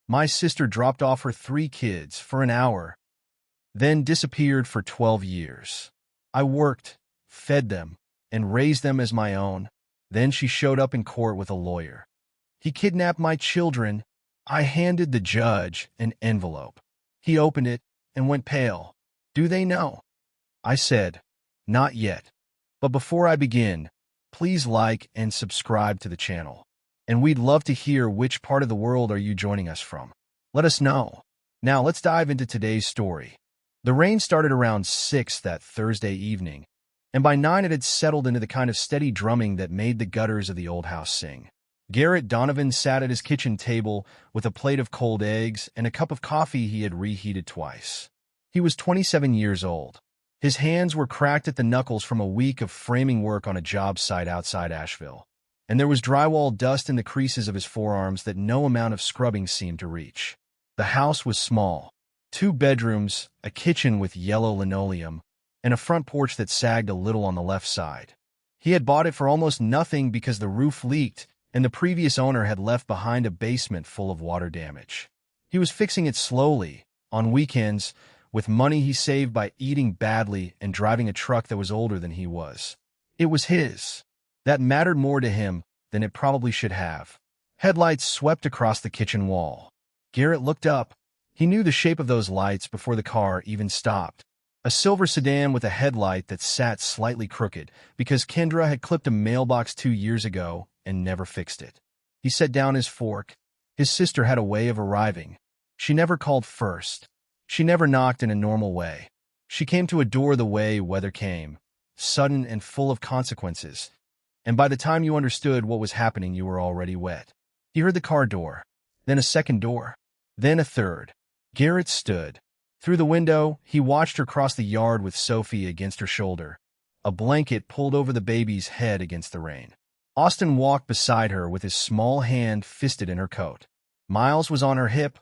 My sister dropped off her 3 kids for an hour, then disappeared for 12 years. I worked, fed them, and raised them as my own. Then she showed up in court with a lawyer. He kidnapped my children. I handed the judge an envelope. He opened it and went pale. Do they know? I said, not yet. But before I begin, please like and subscribe to the channel. And we'd love to hear which part of the world are you joining us from. Let us know. Now let's dive into today's story. The rain started around 6 that Thursday evening, and by 9 it had settled into the kind of steady drumming that made the gutters of the old house sing. Garrett Donovan sat at his kitchen table with a plate of cold eggs and a cup of coffee he had reheated twice. He was 27 years old. His hands were cracked at the knuckles from a week of framing work on a job site outside Asheville, and there was drywall dust in the creases of his forearms that no amount of scrubbing seemed to reach. The house was small. 2 bedrooms, a kitchen with yellow linoleum, and a front porch that sagged a little on the left side. He had bought it for almost nothing because the roof leaked and the previous owner had left behind a basement full of water damage. He was fixing it slowly, on weekends, with money he saved by eating badly and driving a truck that was older than he was. It was his. That mattered more to him than it probably should have. Headlights swept across the kitchen wall. Garrett looked up. He knew the shape of those lights before the car even stopped. A silver sedan with a headlight that sat slightly crooked because Kendra had clipped a mailbox 2 years ago and never fixed it. He set down his fork. His sister had a way of arriving. She never called first. She never knocked in a normal way. She came to a door the way weather came, sudden and full of consequences, and by the time you understood what was happening, you were already wet. He heard the car door, then a second door, then a third. Garrett stood. Through the window, he watched her cross the yard with Sophie against her shoulder, a blanket pulled over the baby's head against the rain. Austin walked beside her with his small hand fisted in her coat. Miles was on her hip,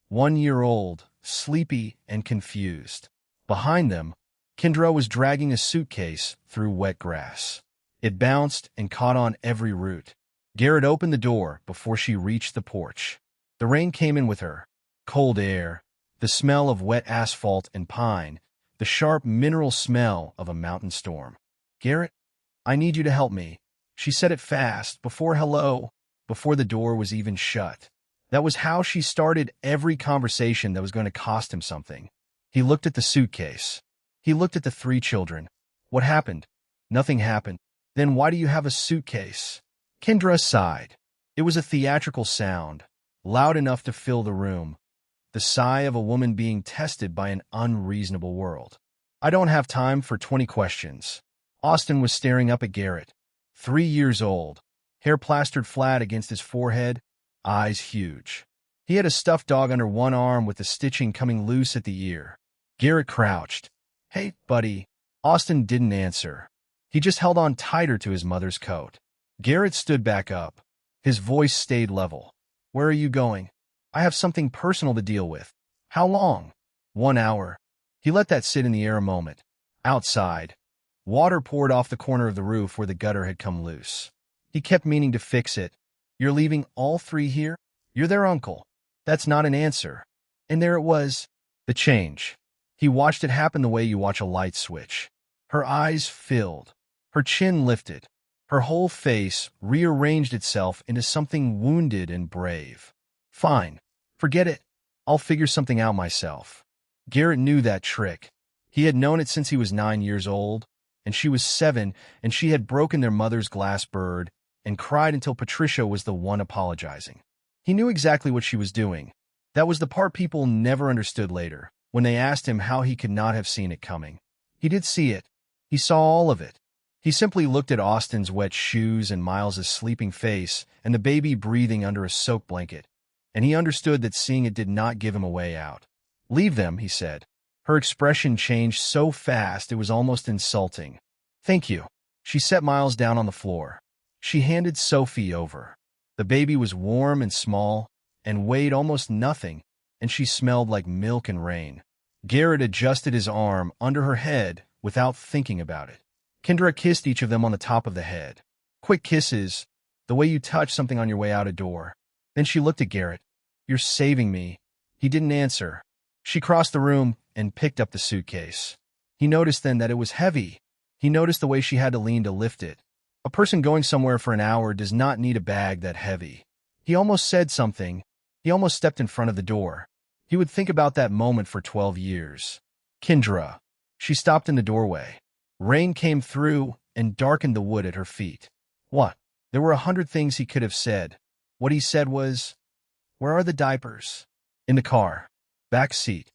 1 year old, sleepy and confused. Behind them, Kendra was dragging a suitcase through wet grass. It bounced and caught on every root. Garrett opened the door before she reached the porch. The rain came in with her. Cold air, the smell of wet asphalt and pine, the sharp mineral smell of a mountain storm. Garrett, I need you to help me. She said it fast, before the door was even shut. That was how she started every conversation that was going to cost him something. He looked at the suitcase. He looked at the 3 children. What happened? Nothing happened. Then why do you have a suitcase? Kendra sighed. It was a theatrical sound, loud enough to fill the room. The sigh of a woman being tested by an unreasonable world. I don't have time for 20 questions. Austin was staring up at Garrett. 3 years old, hair plastered flat against his forehead, eyes huge. He had a stuffed dog under one arm with the stitching coming loose at the ear. Garrett crouched. Hey, buddy. Austin didn't answer. He just held on tighter to his mother's coat. Garrett stood back up. His voice stayed level. Where are you going? I have something personal to deal with. How long? 1 hour. He let that sit in the air a moment. Outside, water poured off the corner of the roof where the gutter had come loose. He kept meaning to fix it. You're leaving all 3 here? You're their uncle. That's not an answer. And there it was. The change. He watched it happen the way you watch a light switch. Her eyes filled. Her chin lifted. Her whole face rearranged itself into something wounded and brave. Fine. Forget it. I'll figure something out myself. Garrett knew that trick. He had known it since he was 9 years old, and she was 7, and she had broken their mother's glass bird and cried until Patricia was the one apologizing. He knew exactly what she was doing. That was the part people never understood later, when they asked him how he could not have seen it coming. He did see it. He saw all of it. He simply looked at Austin's wet shoes and Miles's sleeping face and the baby breathing under a soaked blanket, and he understood that seeing it did not give him a way out. Leave them, he said. Her expression changed so fast it was almost insulting. Thank you. She set Miles down on the floor. She handed Sophie over. The baby was warm and small and weighed almost nothing, and she smelled like milk and rain. Garrett adjusted his arm under her head without thinking about it. Kendra kissed each of them on the top of the head. Quick kisses, the way you touch something on your way out a door. Then she looked at Garrett. You're saving me." He didn't answer. She crossed the room and picked up the suitcase. He noticed then that it was heavy. He noticed the way she had to lean to lift it. A person going somewhere for an hour does not need a bag that heavy. He almost said something. He almost stepped in front of the door. He would think about that moment for 12 years. Kendra. She stopped in the doorway. Rain came through and darkened the wood at her feet. What? There were 100 things he could have said. What he said was, "Where are the diapers?" In the car. Back seat.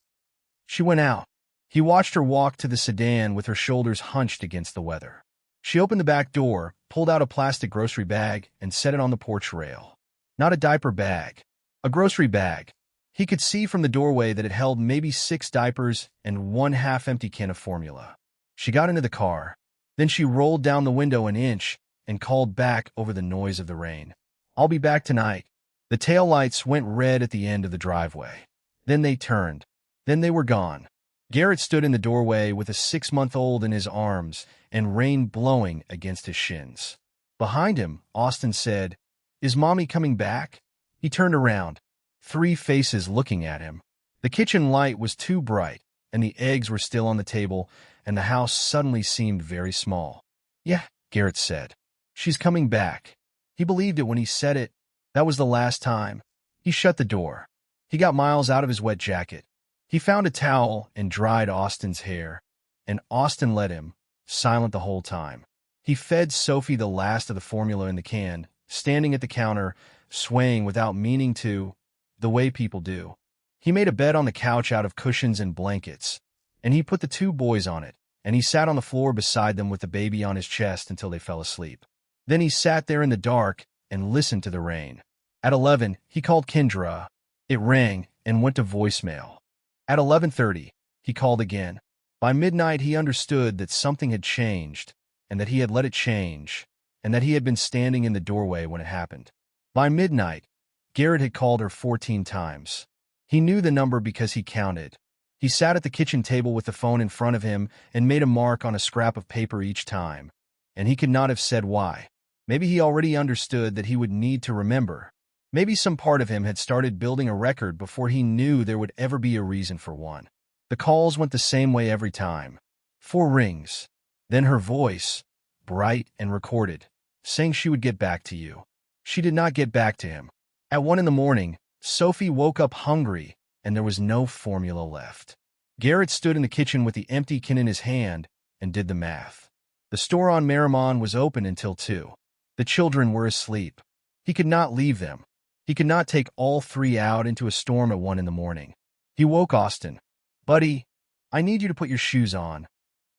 She went out. He watched her walk to the sedan with her shoulders hunched against the weather. She opened the back door, pulled out a plastic grocery bag, and set it on the porch rail. Not a diaper bag. A grocery bag. He could see from the doorway that it held maybe 6 diapers and 1 half-empty can of formula. She got into the car. Then she rolled down the window an inch and called back over the noise of the rain. "I'll be back tonight." The taillights went red at the end of the driveway. Then they turned. Then they were gone. Garrett stood in the doorway with a 6-month-old in his arms and rain blowing against his shins. Behind him, Austin said, "Is Mommy coming back?" He turned around. 3 faces looking at him. The kitchen light was too bright, and the eggs were still on the table, and the house suddenly seemed very small. "Yeah," Garrett said. "She's coming back." He believed it when he said it. That was the last time. He shut the door. He got Miles out of his wet jacket. He found a towel and dried Austin's hair, and Austin let him, silent the whole time. He fed Sophie the last of the formula in the can, standing at the counter, swaying without meaning to, the way people do. He made a bed on the couch out of cushions and blankets, and he put the 2 boys on it, and he sat on the floor beside them with the baby on his chest until they fell asleep. Then he sat there in the dark and listened to the rain. At 11, he called Kendra. It rang and went to voicemail. At 11:30, he called again. By midnight, he understood that something had changed, and that he had let it change, and that he had been standing in the doorway when it happened. By midnight, Garrett had called her 14 times. He knew the number because he counted. He sat at the kitchen table with the phone in front of him and made a mark on a scrap of paper each time, and he could not have said why. Maybe he already understood that he would need to remember. Maybe some part of him had started building a record before he knew there would ever be a reason for one. The calls went the same way every time. 4 rings. Then her voice, bright and recorded, saying she would get back to you. She did not get back to him. At 1 in the morning, Sophie woke up hungry, and there was no formula left. Garrett stood in the kitchen with the empty can in his hand and did the math. The store on Merrimon was open until 2. The children were asleep. He could not leave them. He could not take all 3 out into a storm at 1 in the morning. He woke Austin. "Buddy, I need you to put your shoes on."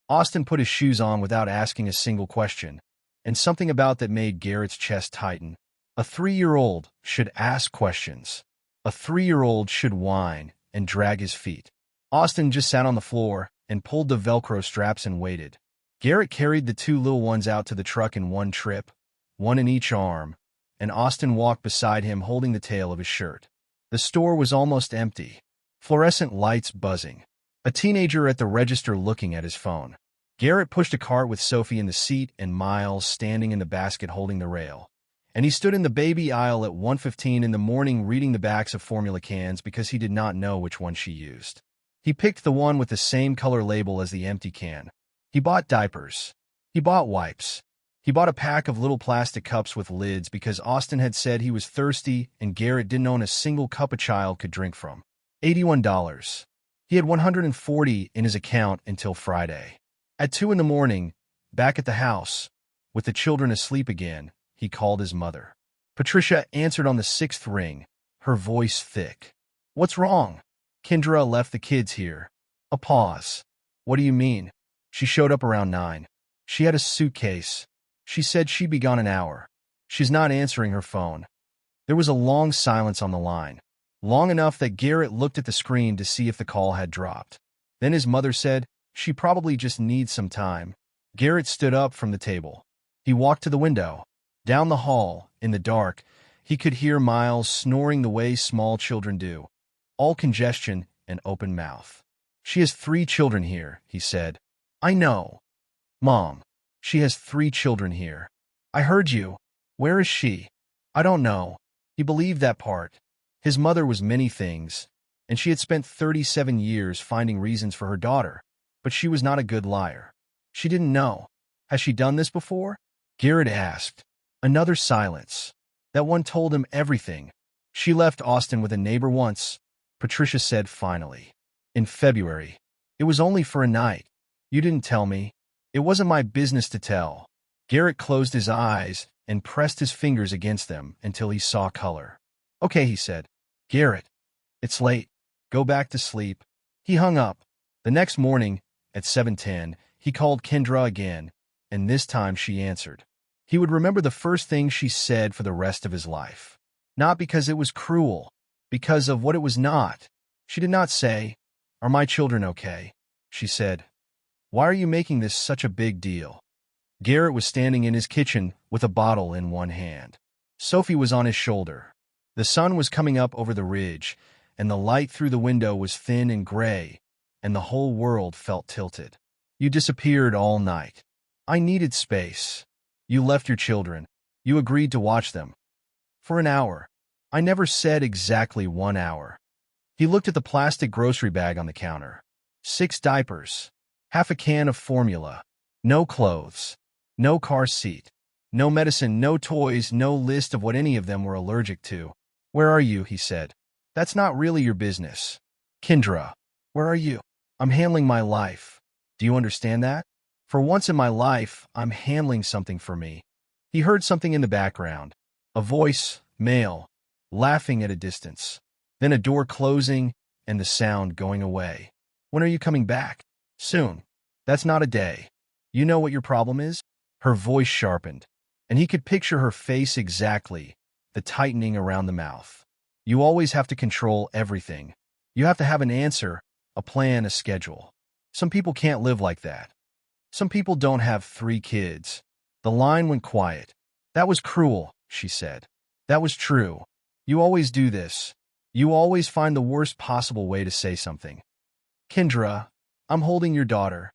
Austin put his shoes on without asking a single question, and something about that made Garrett's chest tighten. A 3-year-old should ask questions. A 3-year-old should whine and drag his feet. Austin just sat on the floor and pulled the Velcro straps and waited. Garrett carried the 2 little ones out to the truck in one trip, 1 in each arm, and Austin walked beside him holding the tail of his shirt. The store was almost empty. Fluorescent lights buzzing. A teenager at the register looking at his phone. Garrett pushed a cart with Sophie in the seat and Miles standing in the basket holding the rail. And he stood in the baby aisle at 1:15 in the morning reading the backs of formula cans because he did not know which one she used. He picked the one with the same color label as the empty can. He bought diapers. He bought wipes. He bought a pack of little plastic cups with lids because Austin had said he was thirsty and Garrett didn't own a single cup a child could drink from. $81. He had $140 in his account until Friday. At 2 in the morning, back at the house, with the children asleep again, he called his mother. Patricia answered on the 6th ring, her voice thick. "What's wrong?" "Kendra left the kids here." A pause. "What do you mean?" "She showed up around 9. She had a suitcase. She said she'd be gone an hour. She's not answering her phone." There was a long silence on the line, long enough that Garrett looked at the screen to see if the call had dropped. Then his mother said, "She probably just needs some time." Garrett stood up from the table. He walked to the window. Down the hall, in the dark, he could hear Miles snoring the way small children do, all congestion and open mouth. "She has 3 children here," he said. "I know. Mom. She has 3 children here. I heard you. Where is she?" "I don't know." He believed that part. His mother was many things, and she had spent 37 years finding reasons for her daughter, but she was not a good liar. She didn't know. Has she done this before? Garrett asked. Another silence. That one told him everything. She left Austin with a neighbor once, Patricia said finally. In February. It was only for a night. You didn't tell me. It wasn't my business to tell. Garrett closed his eyes and pressed his fingers against them until he saw color. Okay, he said. Garrett, it's late. Go back to sleep. He hung up. The next morning, at 7:10, he called Kendra again, and this time she answered. He would remember the first thing she said for the rest of his life. Not because it was cruel, because of what it was not. She did not say, "Are my children okay?" She said, "Why are you making this such a big deal?" Garrett was standing in his kitchen with a bottle in one hand. Sophie was on his shoulder. The sun was coming up over the ridge, and the light through the window was thin and gray, and the whole world felt tilted. You disappeared all night. I needed space. You left your children. You agreed to watch them. For an hour. I never said exactly 1 hour. He looked at the plastic grocery bag on the counter. 6 diapers. Half a can of formula. No clothes. No car seat. No medicine, no toys, no list of what any of them were allergic to. Where are you? He said. That's not really your business. Kendra, where are you? I'm handling my life. Do you understand that? For once in my life, I'm handling something for me. He heard something in the background. A voice, male, laughing at a distance. Then a door closing and the sound going away. When are you coming back? Soon. That's not a day. You know what your problem is? Her voice sharpened, and he could picture her face exactly, the tightening around the mouth. You always have to control everything. You have to have an answer, a plan, a schedule. Some people can't live like that. Some people don't have 3 kids. The line went quiet. That was cruel, she said. That was true. You always do this. You always find the worst possible way to say something. Kendra, I'm holding your daughter.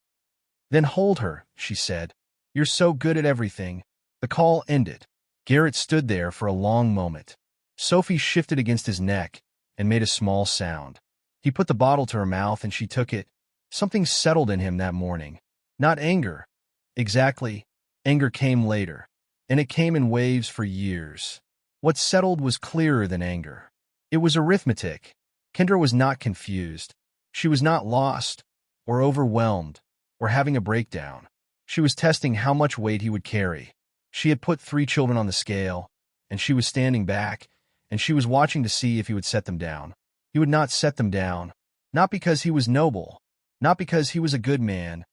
Then hold her, she said. You're so good at everything. The call ended. Garrett stood there for a long moment. Sophie shifted against his neck and made a small sound. He put the bottle to her mouth and she took it. Something settled in him that morning. Not anger. Exactly. Anger came later, and it came in waves for years. What settled was clearer than anger. It was arithmetic. Kendra was not confused. She was not lost, or overwhelmed, or having a breakdown. She was testing how much weight he would carry. She had put 3 children on the scale, and she was standing back, and she was watching to see if he would set them down. He would not set them down, not because he was noble, not because he was a good man,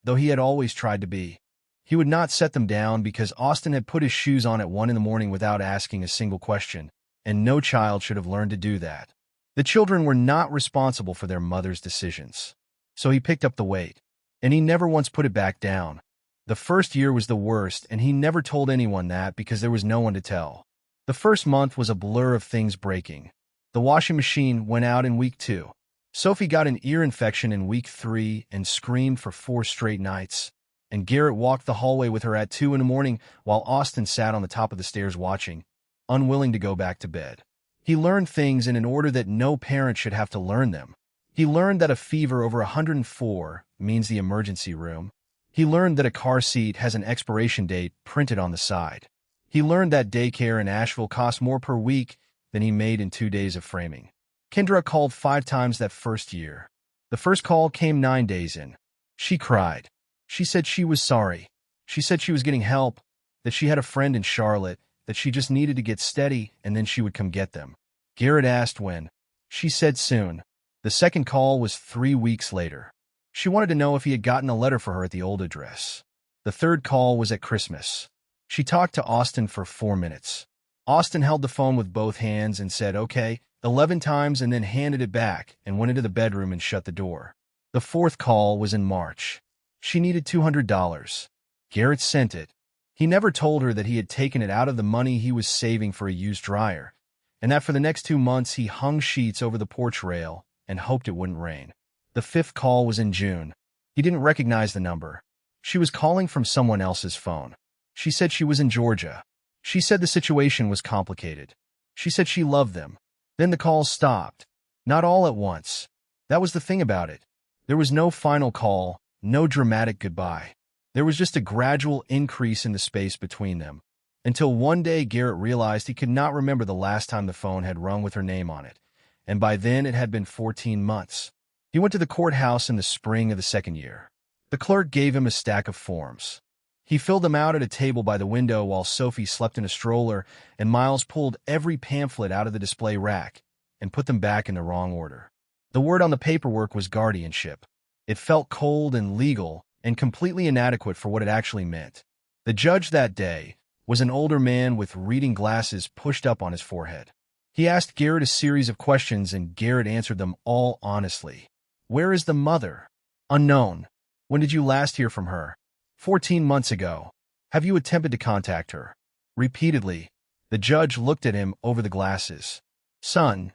though he had always tried to be. He would not set them down because Austin had put his shoes on at 1 in the morning without asking a single question, and no child should have learned to do that. The children were not responsible for their mother's decisions. So he picked up the weight, and he never once put it back down. The first year was the worst, and he never told anyone that because there was no one to tell. The first month was a blur of things breaking. The washing machine went out in week 2. Sophie got an ear infection in week 3 and screamed for 4 straight nights. And Garrett walked the hallway with her at 2 in the morning while Austin sat on the top of the stairs watching, unwilling to go back to bed. He learned things in an order that no parent should have to learn them. He learned that a fever over 104 means the emergency room. He learned that a car seat has an expiration date printed on the side. He learned that daycare in Asheville costs more per week than he made in 2 days of framing. Kendra called 5 times that first year. The first call came 9 days in. She cried. She said she was sorry. She said she was getting help, that she had a friend in Charlotte, that she just needed to get steady and then she would come get them. Garrett asked when. She said soon. The second call was 3 weeks later. She wanted to know if he had gotten a letter for her at the old address. The third call was at Christmas. She talked to Austin for 4 minutes. Austin held the phone with both hands and said, "Okay," 11 times and then handed it back and went into the bedroom and shut the door. The fourth call was in March. She needed $200. Garrett sent it. He never told her that he had taken it out of the money he was saving for a used dryer, and that for the next 2 months he hung sheets over the porch rail and hoped it wouldn't rain. The fifth call was in June. He didn't recognize the number. She was calling from someone else's phone. She said she was in Georgia. She said the situation was complicated. She said she loved them. Then the calls stopped. Not all at once. That was the thing about it. There was no final call, no dramatic goodbye. There was just a gradual increase in the space between them, until one day Garrett realized he could not remember the last time the phone had rung with her name on it, and by then it had been 14 months. He went to the courthouse in the spring of the second year. The clerk gave him a stack of forms. He filled them out at a table by the window while Sophie slept in a stroller, and Miles pulled every pamphlet out of the display rack and put them back in the wrong order. The word on the paperwork was guardianship. It felt cold and legal and completely inadequate for what it actually meant. The judge that day was an older man with reading glasses pushed up on his forehead. He asked Garrett a series of questions, and Garrett answered them all honestly. Where is the mother? Unknown. When did you last hear from her? 14 months ago. Have you attempted to contact her? Repeatedly. The judge looked at him over the glasses. Son,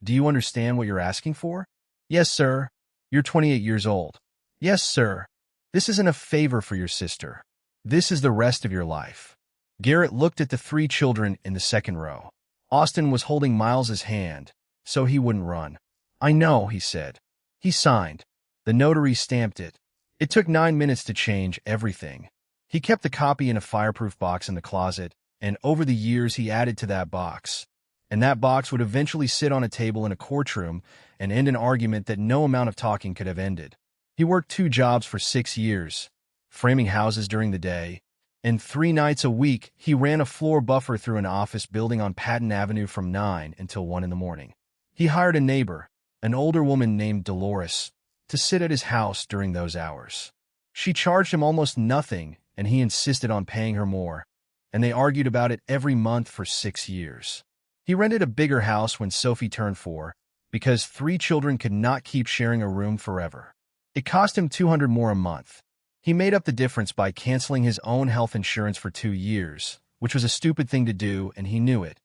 do you understand what you're asking for? Yes, sir. You're 28 years old. Yes, sir. This isn't a favor for your sister. This is the rest of your life. Garrett looked at the 3 children in the second row. Austin was holding Miles's hand, so he wouldn't run. I know, he said. He signed. The notary stamped it. It took 9 minutes to change everything. He kept the copy in a fireproof box in the closet, and over the years he added to that box. And that box would eventually sit on a table in a courtroom and end an argument that no amount of talking could have ended. He worked 2 jobs for 6 years, framing houses during the day, and 3 nights a week he ran a floor buffer through an office building on Patton Avenue from 9 until 1 in the morning. He hired a neighbor, an older woman named Dolores, to sit at his house during those hours. She charged him almost nothing, and he insisted on paying her more, and they argued about it every month for 6 years. He rented a bigger house when Sophie turned 4, because 3 children could not keep sharing a room forever. It cost him $200 more a month. He made up the difference by canceling his own health insurance for 2 years, which was a stupid thing to do, and he knew it.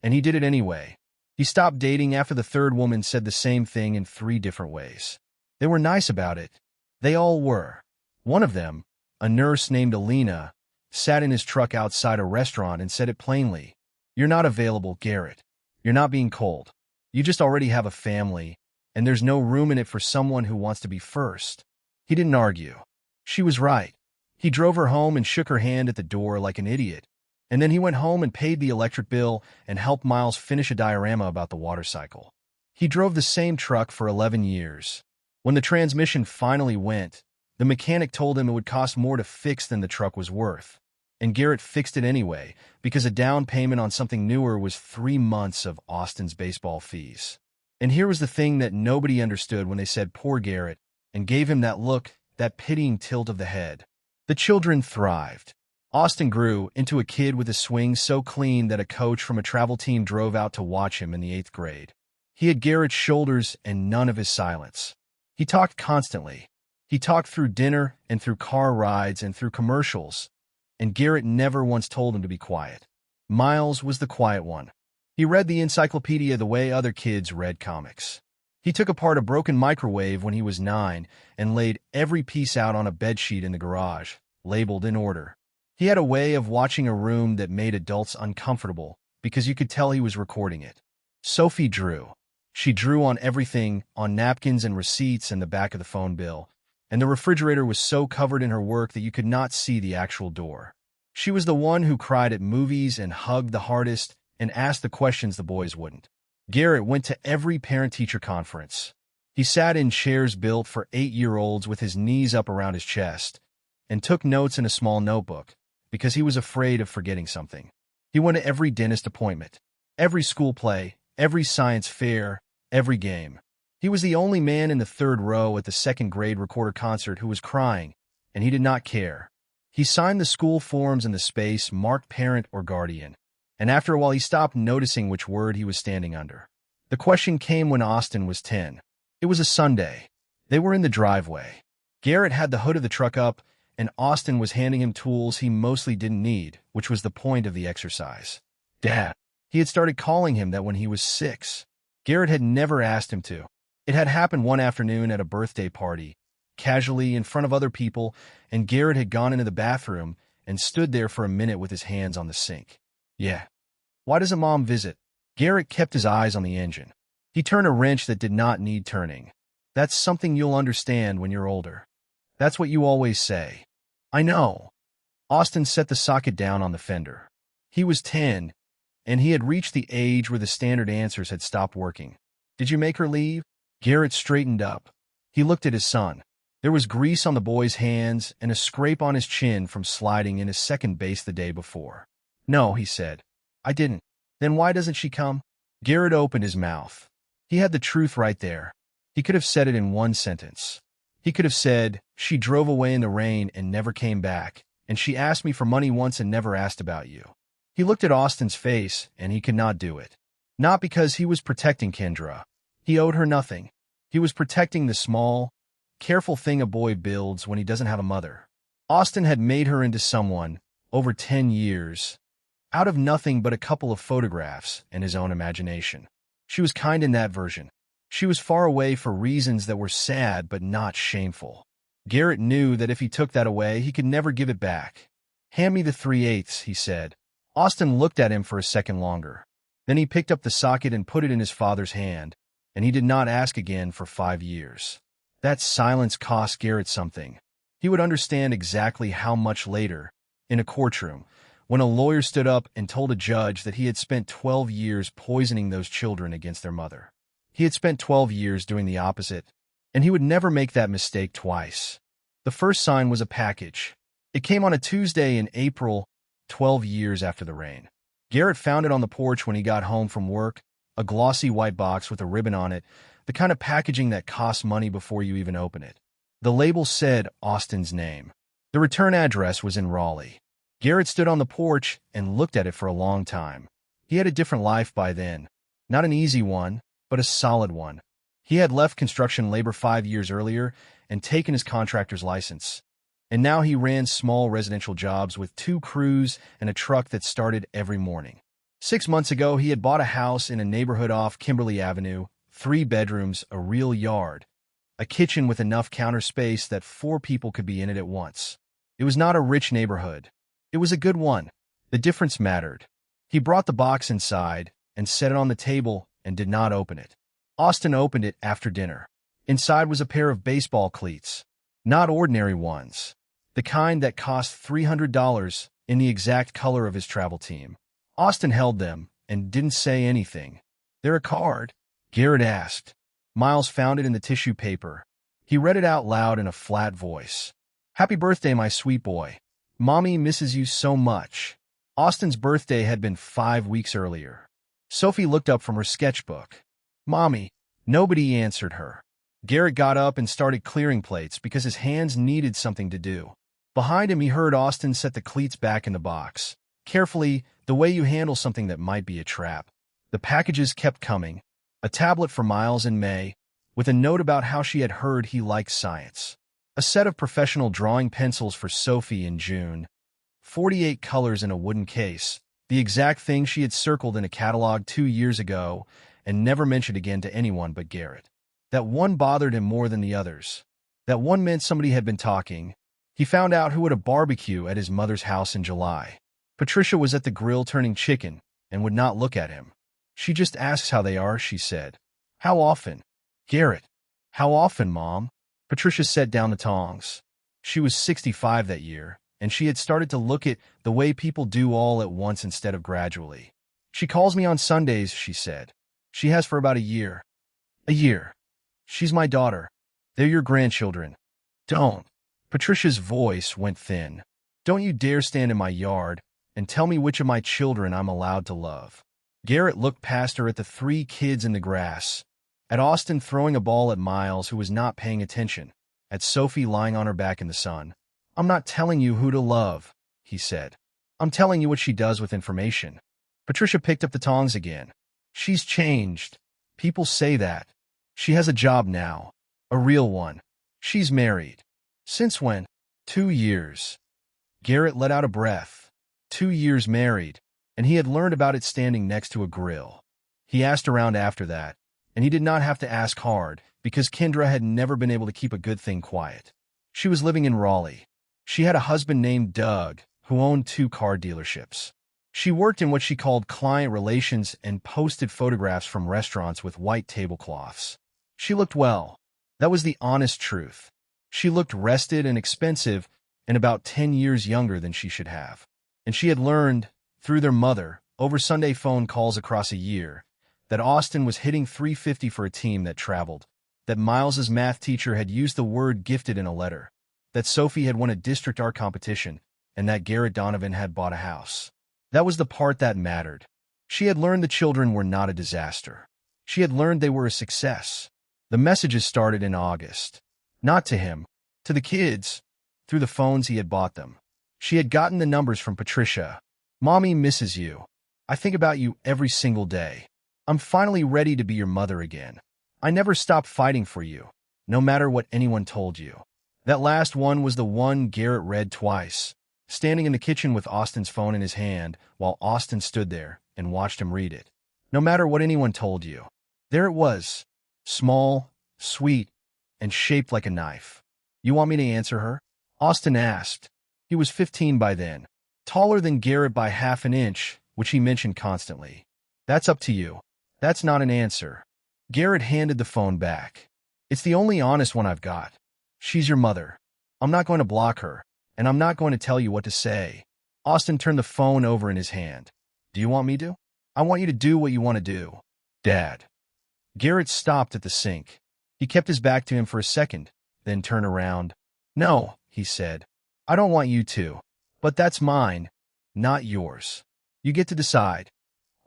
And he did it anyway. He stopped dating after the 3rd woman said the same thing in 3 different ways. They were nice about it. They all were. One of them, a nurse named Alina, sat in his truck outside a restaurant and said it plainly. You're not available, Garrett. You're not being cold. You just already have a family, and there's no room in it for someone who wants to be first. He didn't argue. She was right. He drove her home and shook her hand at the door like an idiot. And then he went home and paid the electric bill and helped Miles finish a diorama about the water cycle. He drove the same truck for 11 years. When the transmission finally went, the mechanic told him it would cost more to fix than the truck was worth. And Garrett fixed it anyway, because a down payment on something newer was 3 months of Austin's baseball fees. And here was the thing that nobody understood when they said poor Garrett and gave him that look, that pitying tilt of the head. The children thrived. Austin grew into a kid with a swing so clean that a coach from a travel team drove out to watch him in the 8th grade. He had Garrett's shoulders and none of his silence. He talked constantly. He talked through dinner and through car rides and through commercials, and Garrett never once told him to be quiet. Miles was the quiet one. He read the encyclopedia the way other kids read comics. He took apart a broken microwave when he was 9 and laid every piece out on a bedsheet in the garage, labeled in order. He had a way of watching a room that made adults uncomfortable because you could tell he was recording it. Sophie drew. She drew on everything, on napkins and receipts and the back of the phone bill, and the refrigerator was so covered in her work that you could not see the actual door. She was the one who cried at movies and hugged the hardest and asked the questions the boys wouldn't. Garrett went to every parent-teacher conference. He sat in chairs built for 8-year-olds with his knees up around his chest and took notes in a small notebook because he was afraid of forgetting something. He went to every dentist appointment, every school play, every science fair, every game. He was the only man in the 3rd row at the 2nd grade recorder concert who was crying, and he did not care. He signed the school forms in the space marked parent or guardian, and after a while he stopped noticing which word he was standing under. The question came when Austin was 10. It was a Sunday. They were in the driveway. Garrett had the hood of the truck up, and Austin was handing him tools he mostly didn't need, which was the point of the exercise. Dad. He had started calling him that when he was 6. Garrett had never asked him to. It had happened one afternoon at a birthday party, casually in front of other people, and Garrett had gone into the bathroom and stood there for a minute with his hands on the sink. Yeah. Why doesn't Mom visit? Garrett kept his eyes on the engine. He turned a wrench that did not need turning. That's something you'll understand when you're older. That's what you always say. I know. Austin set the socket down on the fender. He was 10, and he had reached the age where the standard answers had stopped working. Did you make her leave? Garrett straightened up. He looked at his son. There was grease on the boy's hands and a scrape on his chin from sliding into second base the day before. No, he said. I didn't. Then why doesn't she come? Garrett opened his mouth. He had the truth right there. He could have said it in one sentence. He could have said, she drove away in the rain and never came back, and she asked me for money once and never asked about you. He looked at Austin's face, and he could not do it. Not because he was protecting Kendra. He owed her nothing. He was protecting the small, careful thing a boy builds when he doesn't have a mother. Austin had made her into someone, over 10 years, out of nothing but a couple of photographs and his own imagination. She was kind in that version. She was far away for reasons that were sad but not shameful. Garrett knew that if he took that away, he could never give it back. Hand me the 3/8, he said. Austin looked at him for a second longer. Then he picked up the socket and put it in his father's hand, and he did not ask again for 5 years. That silence cost Garrett something. He would understand exactly how much later, in a courtroom, when a lawyer stood up and told a judge that he had spent 12 years poisoning those children against their mother. He had spent 12 years doing the opposite, and he would never make that mistake twice. The first sign was a package. It came on a Tuesday in April, 12 years after the rain. Garrett found it on the porch when he got home from work, a glossy white box with a ribbon on it, the kind of packaging that costs money before you even open it. The label said Austin's name. The return address was in Raleigh. Garrett stood on the porch and looked at it for a long time. He had a different life by then. Not an easy one, but a solid one. He had left construction labor 5 years earlier and taken his contractor's license. And now he ran small residential jobs with 2 crews and a truck that started every morning. 6 months ago, he had bought a house in a neighborhood off Kimberly Avenue, 3 bedrooms, a real yard, a kitchen with enough counter space that 4 people could be in it at once. It was not a rich neighborhood. It was a good one. The difference mattered. He brought the box inside and set it on the table and did not open it. Austin opened it after dinner. Inside was a pair of baseball cleats. Not ordinary ones. The kind that cost $300 in the exact color of his travel team. Austin held them and didn't say anything. They're a card? Garrett asked. Miles found it in the tissue paper. He read it out loud in a flat voice. Happy birthday, my sweet boy. Mommy misses you so much. Austin's birthday had been 5 weeks earlier. Sophie looked up from her sketchbook. Mommy. Nobody answered her. Garrett got up and started clearing plates because his hands needed something to do. Behind him, he heard Austin set the cleats back in the box. Carefully, the way you handle something that might be a trap. The packages kept coming. A tablet for Miles in May, with a note about how she had heard he liked science. A set of professional drawing pencils for Sophie in June. 48 colors in a wooden case, the exact thing she had circled in a catalog 2 years ago and never mentioned again to anyone but Garrett. That one bothered him more than the others. That one meant somebody had been talking. He found out who had a barbecue at his mother's house in July. Patricia was at the grill turning chicken and would not look at him. She just asks how they are, she said. How often? Garrett. How often, Mom? Patricia set down the tongs. She was 65 that year, and she had started to look at the way people do all at once instead of gradually. She calls me on Sundays, she said. She has for about a year. A year. She's my daughter. They're your grandchildren. Don't. Patricia's voice went thin. Don't you dare stand in my yard and tell me which of my children I'm allowed to love. Garrett looked past her at the 3 kids in the grass, at Austin throwing a ball at Miles who was not paying attention, at Sophie lying on her back in the sun. I'm not telling you who to love, he said. I'm telling you what she does with information. Patricia picked up the tongs again. She's changed. People say that. She has a job now. A real one. She's married. Since when? 2 years. Garrett let out a breath. 2 years married, and he had learned about it standing next to a grill. He asked around after that, and he did not have to ask hard because Kendra had never been able to keep a good thing quiet. She was living in Raleigh. She had a husband named Doug, who owned 2 car dealerships. She worked in what she called client relations and posted photographs from restaurants with white tablecloths. She looked well. That was the honest truth. She looked rested and expensive and about 10 years younger than she should have. And she had learned, through their mother, over Sunday phone calls across a year, that Austin was hitting 350 for a team that traveled, that Miles's math teacher had used the word gifted in a letter, that Sophie had won a district art competition, and that Garrett Donovan had bought a house. That was the part that mattered. She had learned the children were not a disaster. She had learned they were a success. The messages started in August. Not to him, to the kids, through the phones he had bought them. She had gotten the numbers from Patricia. Mommy misses you. I think about you every single day. I'm finally ready to be your mother again. I never stopped fighting for you, no matter what anyone told you. That last one was the one Garrett read twice, standing in the kitchen with Austin's phone in his hand while Austin stood there and watched him read it. No matter what anyone told you. There it was, small, sweet, and shaped like a knife. You want me to answer her? Austin asked. He was 15 by then, taller than Garrett by half an inch, which he mentioned constantly. That's up to you. That's not an answer. Garrett handed the phone back. It's the only honest one I've got. She's your mother. I'm not going to block her, and I'm not going to tell you what to say. Austin turned the phone over in his hand. Do you want me to? I want you to do what you want to do. Dad. Garrett stopped at the sink. He kept his back to him for a second, then turned around. No, he said. I don't want you to. But that's mine, not yours. You get to decide.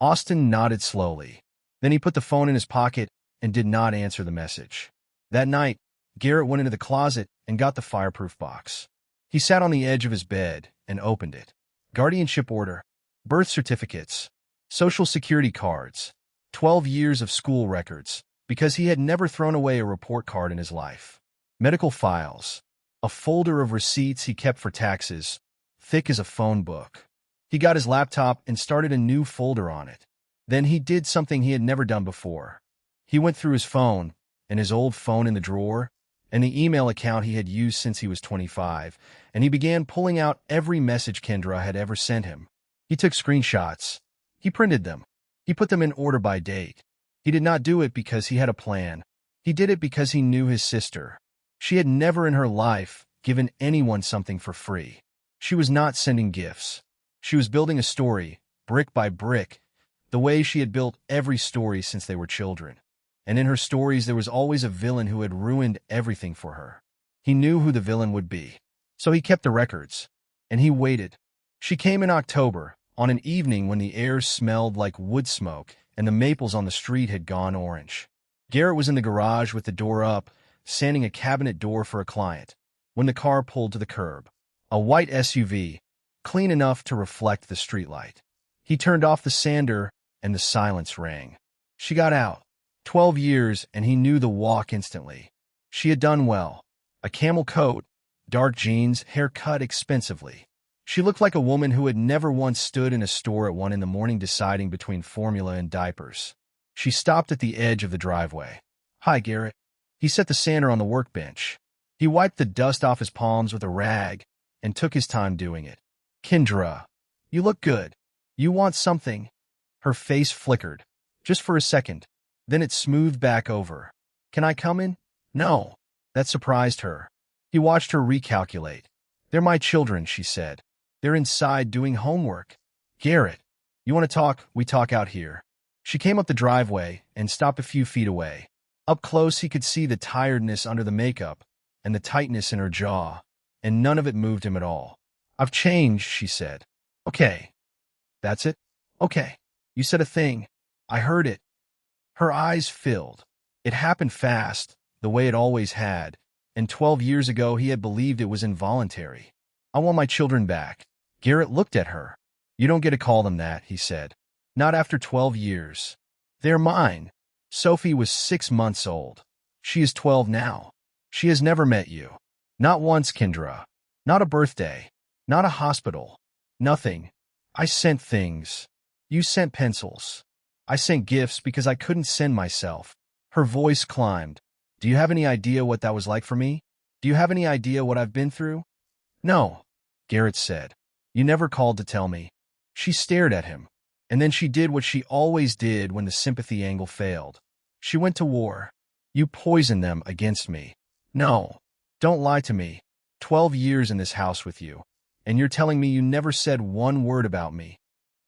Austin nodded slowly. Then he put the phone in his pocket and did not answer the message. That night, Garrett went into the closet and got the fireproof box. He sat on the edge of his bed and opened it. Guardianship order, birth certificates, social security cards, 12 years of school records, because he had never thrown away a report card in his life. Medical files, a folder of receipts he kept for taxes, thick as a phone book. He got his laptop and started a new folder on it. Then he did something he had never done before. He went through his phone, and his old phone in the drawer, and the email account he had used since he was 25, and he began pulling out every message Kendra had ever sent him. He took screenshots. He printed them. He put them in order by date. He did not do it because he had a plan. He did it because he knew his sister. She had never in her life given anyone something for free. She was not sending gifts. She was building a story, brick by brick, the way she had built every story since they were children. And in her stories there was always a villain who had ruined everything for her. He knew who the villain would be. So he kept the records. And he waited. She came in October, on an evening when the air smelled like wood smoke and the maples on the street had gone orange. Garrett was in the garage with the door up, sanding a cabinet door for a client, when the car pulled to the curb. A white SUV, clean enough to reflect the streetlight. He turned off the sander, and the silence rang. She got out. 12 years, and he knew the walk instantly. She had done well. A camel coat, dark jeans, hair cut expensively. She looked like a woman who had never once stood in a store at 1 in the morning deciding between formula and diapers. She stopped at the edge of the driveway. Hi, Garrett. He set the sander on the workbench. He wiped the dust off his palms with a rag and took his time doing it. Kendra, you look good. You want something? Her face flickered, just for a second. Then it smoothed back over. Can I come in? No. That surprised her. He watched her recalculate. They're my children, she said. They're inside doing homework. Garrett, you want to talk? We talk out here. She came up the driveway and stopped a few feet away. Up close, he could see the tiredness under the makeup and the tightness in her jaw, and none of it moved him at all. I've changed, she said. Okay. That's it? Okay. You said a thing. I heard it. Her eyes filled. It happened fast, the way it always had, and 12 years ago he had believed it was involuntary. I want my children back. Garrett looked at her. You don't get to call them that, he said. Not after 12 years. They're mine. Sophie was 6 months old. She is 12 now. She has never met you. Not once, Kendra. Not a birthday. Not a hospital. Nothing. I sent things. You sent pencils. I sent gifts because I couldn't send myself. Her voice climbed. Do you have any idea what that was like for me? Do you have any idea what I've been through? No, Garrett said. You never called to tell me. She stared at him, and then she did what she always did when the sympathy angle failed. She went to war. You poisoned them against me. No, don't lie to me. 12 years in this house with you, and you're telling me you never said one word about me.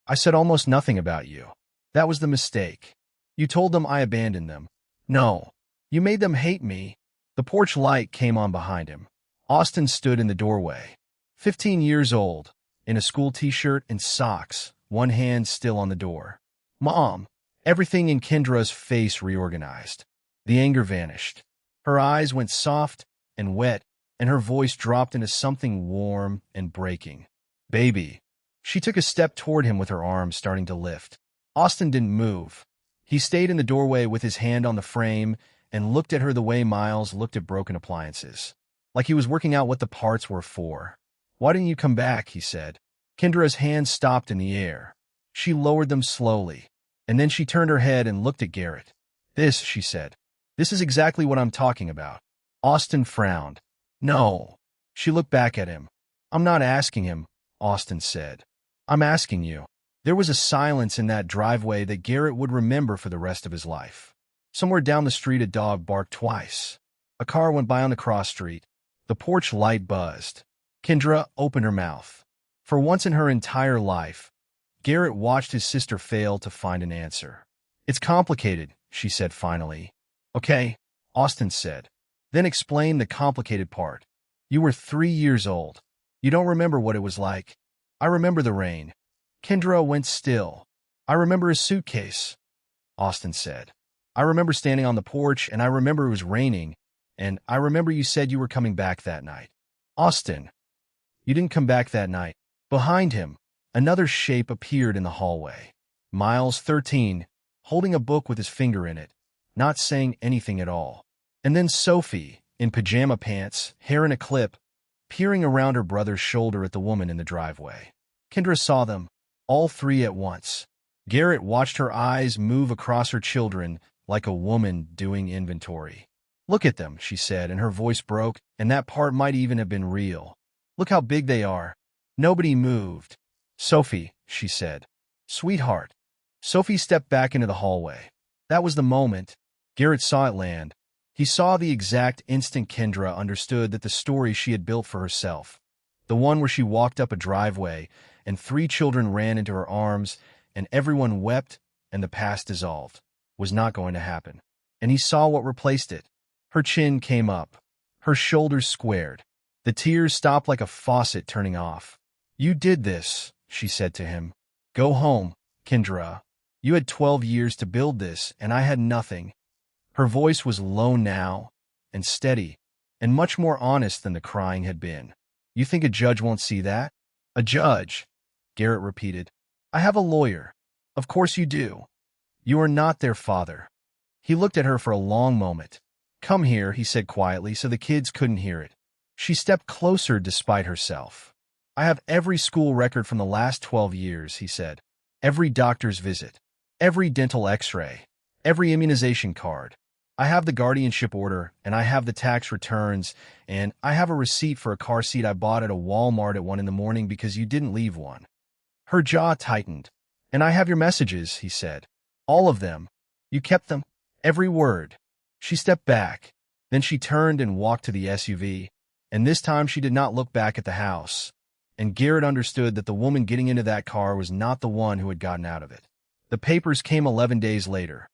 I said almost nothing about you. That was the mistake. You told them I abandoned them. No, you made them hate me. The porch light came on behind him. Austin stood in the doorway. 15 years old, in a school t-shirt and socks, one hand still on the door. Mom! Everything in Kendra's face reorganized. The anger vanished. Her eyes went soft and wet, and her voice dropped into something warm and breaking. Baby. She took a step toward him with her arms starting to lift. Austin didn't move. He stayed in the doorway with his hand on the frame and looked at her the way Miles looked at broken appliances. Like he was working out what the parts were for. Why didn't you come back, he said. Kendra's hands stopped in the air. She lowered them slowly, and then she turned her head and looked at Garrett. This, she said. This is exactly what I'm talking about. Austin frowned. No. She looked back at him. I'm not asking him, Austin said. I'm asking you. There was a silence in that driveway that Garrett would remember for the rest of his life. Somewhere down the street, a dog barked twice. A car went by on the cross street. The porch light buzzed. Kendra opened her mouth. For once in her entire life, Garrett watched his sister fail to find an answer. It's complicated, she said finally. Okay, Austin said. Then explain the complicated part. You were 3 years old. You don't remember what it was like. I remember the rain. Kendra went still. I remember his suitcase, Austin said. I remember standing on the porch, and I remember it was raining, and I remember you said you were coming back that night. Austin, you didn't come back that night. Behind him, another shape appeared in the hallway. Miles, 13, holding a book with his finger in it, not saying anything at all. And then Sophie, in pajama pants, hair in a clip, peering around her brother's shoulder at the woman in the driveway. Kendra saw them, all three at once. Garrett watched her eyes move across her children like a woman doing inventory. Look at them, she said, and her voice broke, and that part might even have been real. Look how big they are. Nobody moved. Sophie, she said. Sweetheart. Sophie stepped back into the hallway. That was the moment. Garrett saw it land. He saw the exact instant Kendra understood that the story she had built for herself, the one where she walked up a driveway and 3 children ran into her arms and everyone wept and the past dissolved, was not going to happen. And he saw what replaced it. Her chin came up. Her shoulders squared. The tears stopped like a faucet turning off. You did this, she said to him. Go home, Kendra. You had 12 years to build this, and I had nothing. Her voice was low now, and steady, and much more honest than the crying had been. You think a judge won't see that? A judge, Garrett repeated. I have a lawyer. Of course you do. You are not their father. He looked at her for a long moment. Come here, he said quietly so the kids couldn't hear it. She stepped closer despite herself. I have every school record from the last 12 years, he said. Every doctor's visit. Every dental x-ray. Every immunization card. I have the guardianship order, and I have the tax returns, and I have a receipt for a car seat I bought at a Walmart at 1 in the morning because you didn't leave one. Her jaw tightened. And I have your messages, he said. All of them. You kept them. Every word. She stepped back. Then she turned and walked to the SUV, and this time she did not look back at the house. And Garrett understood that the woman getting into that car was not the one who had gotten out of it. The papers came 11 days later.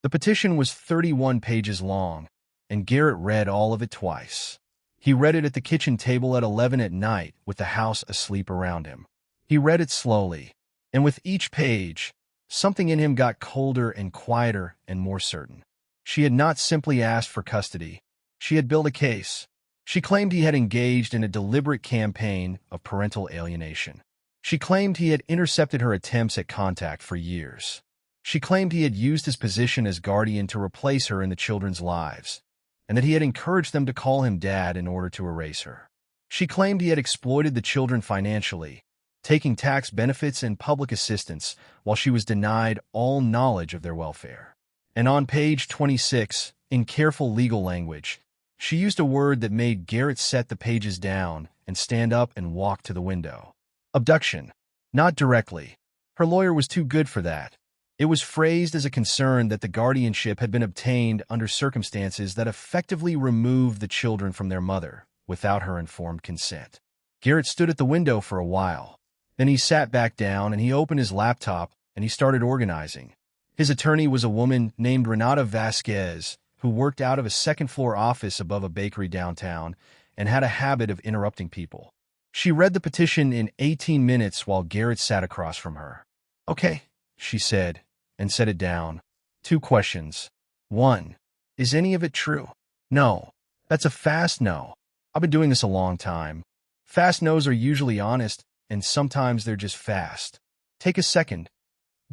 The petition was 31 pages long, and Garrett read all of it twice. He read it at the kitchen table at 11 at night with the house asleep around him. He read it slowly, and with each page, something in him got colder and quieter and more certain. She had not simply asked for custody. She had built a case. She claimed he had engaged in a deliberate campaign of parental alienation. She claimed he had intercepted her attempts at contact for years. She claimed he had used his position as guardian to replace her in the children's lives, and that he had encouraged them to call him dad in order to erase her. She claimed he had exploited the children financially, taking tax benefits and public assistance while she was denied all knowledge of their welfare. And on page 26, in careful legal language, she used a word that made Garrett set the pages down and stand up and walk to the window. Abduction. Not directly, Her lawyer was too good for that. It was phrased as a concern that the guardianship had been obtained under circumstances that effectively removed the children from their mother without her informed consent. Garrett stood at the window for a while. Then he sat back down and he opened his laptop and he started organizing. His attorney was a woman named Renata Vasquez, who worked out of a second-floor office above a bakery downtown and had a habit of interrupting people. She read the petition in 18 minutes while Garrett sat across from her. "Okay," she said, and set it down. 2 questions. 1. Is any of it true? No. That's a fast no. I've been doing this a long time. Fast no's are usually honest, and sometimes they're just fast. Take a second.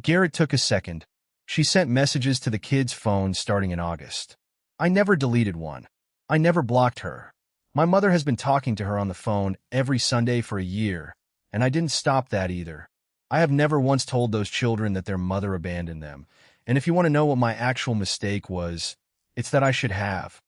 Garrett took a second. She sent messages to the kids' phones starting in August. I never deleted one. I never blocked her. My mother has been talking to her on the phone every Sunday for a year, and I didn't stop that either. I have never once told those children that their mother abandoned them, and if you want to know what my actual mistake was, it's that I should have.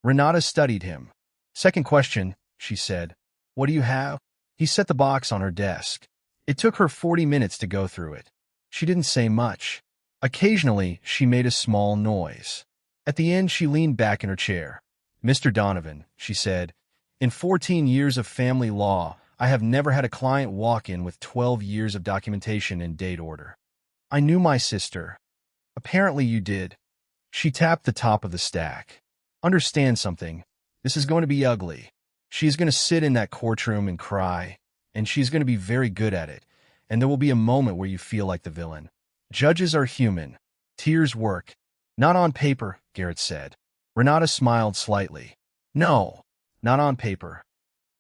Renata studied him. "Second question," she said. "What do you have?" He set the box on her desk. It took her 40 minutes to go through it. She didn't say much. Occasionally, she made a small noise. At the end, she leaned back in her chair. "Mr. Donovan," she said, "in 14 years of family law, I have never had a client walk in with 12 years of documentation in date order. I knew my sister. Apparently you did." She tapped the top of the stack. "Understand something. This is going to be ugly. She's going to sit in that courtroom and cry, and she's going to be very good at it, and there will be a moment where you feel like the villain. Judges are human. Tears work." "Not on paper," Garrett said. Renata smiled slightly. "No, not on paper."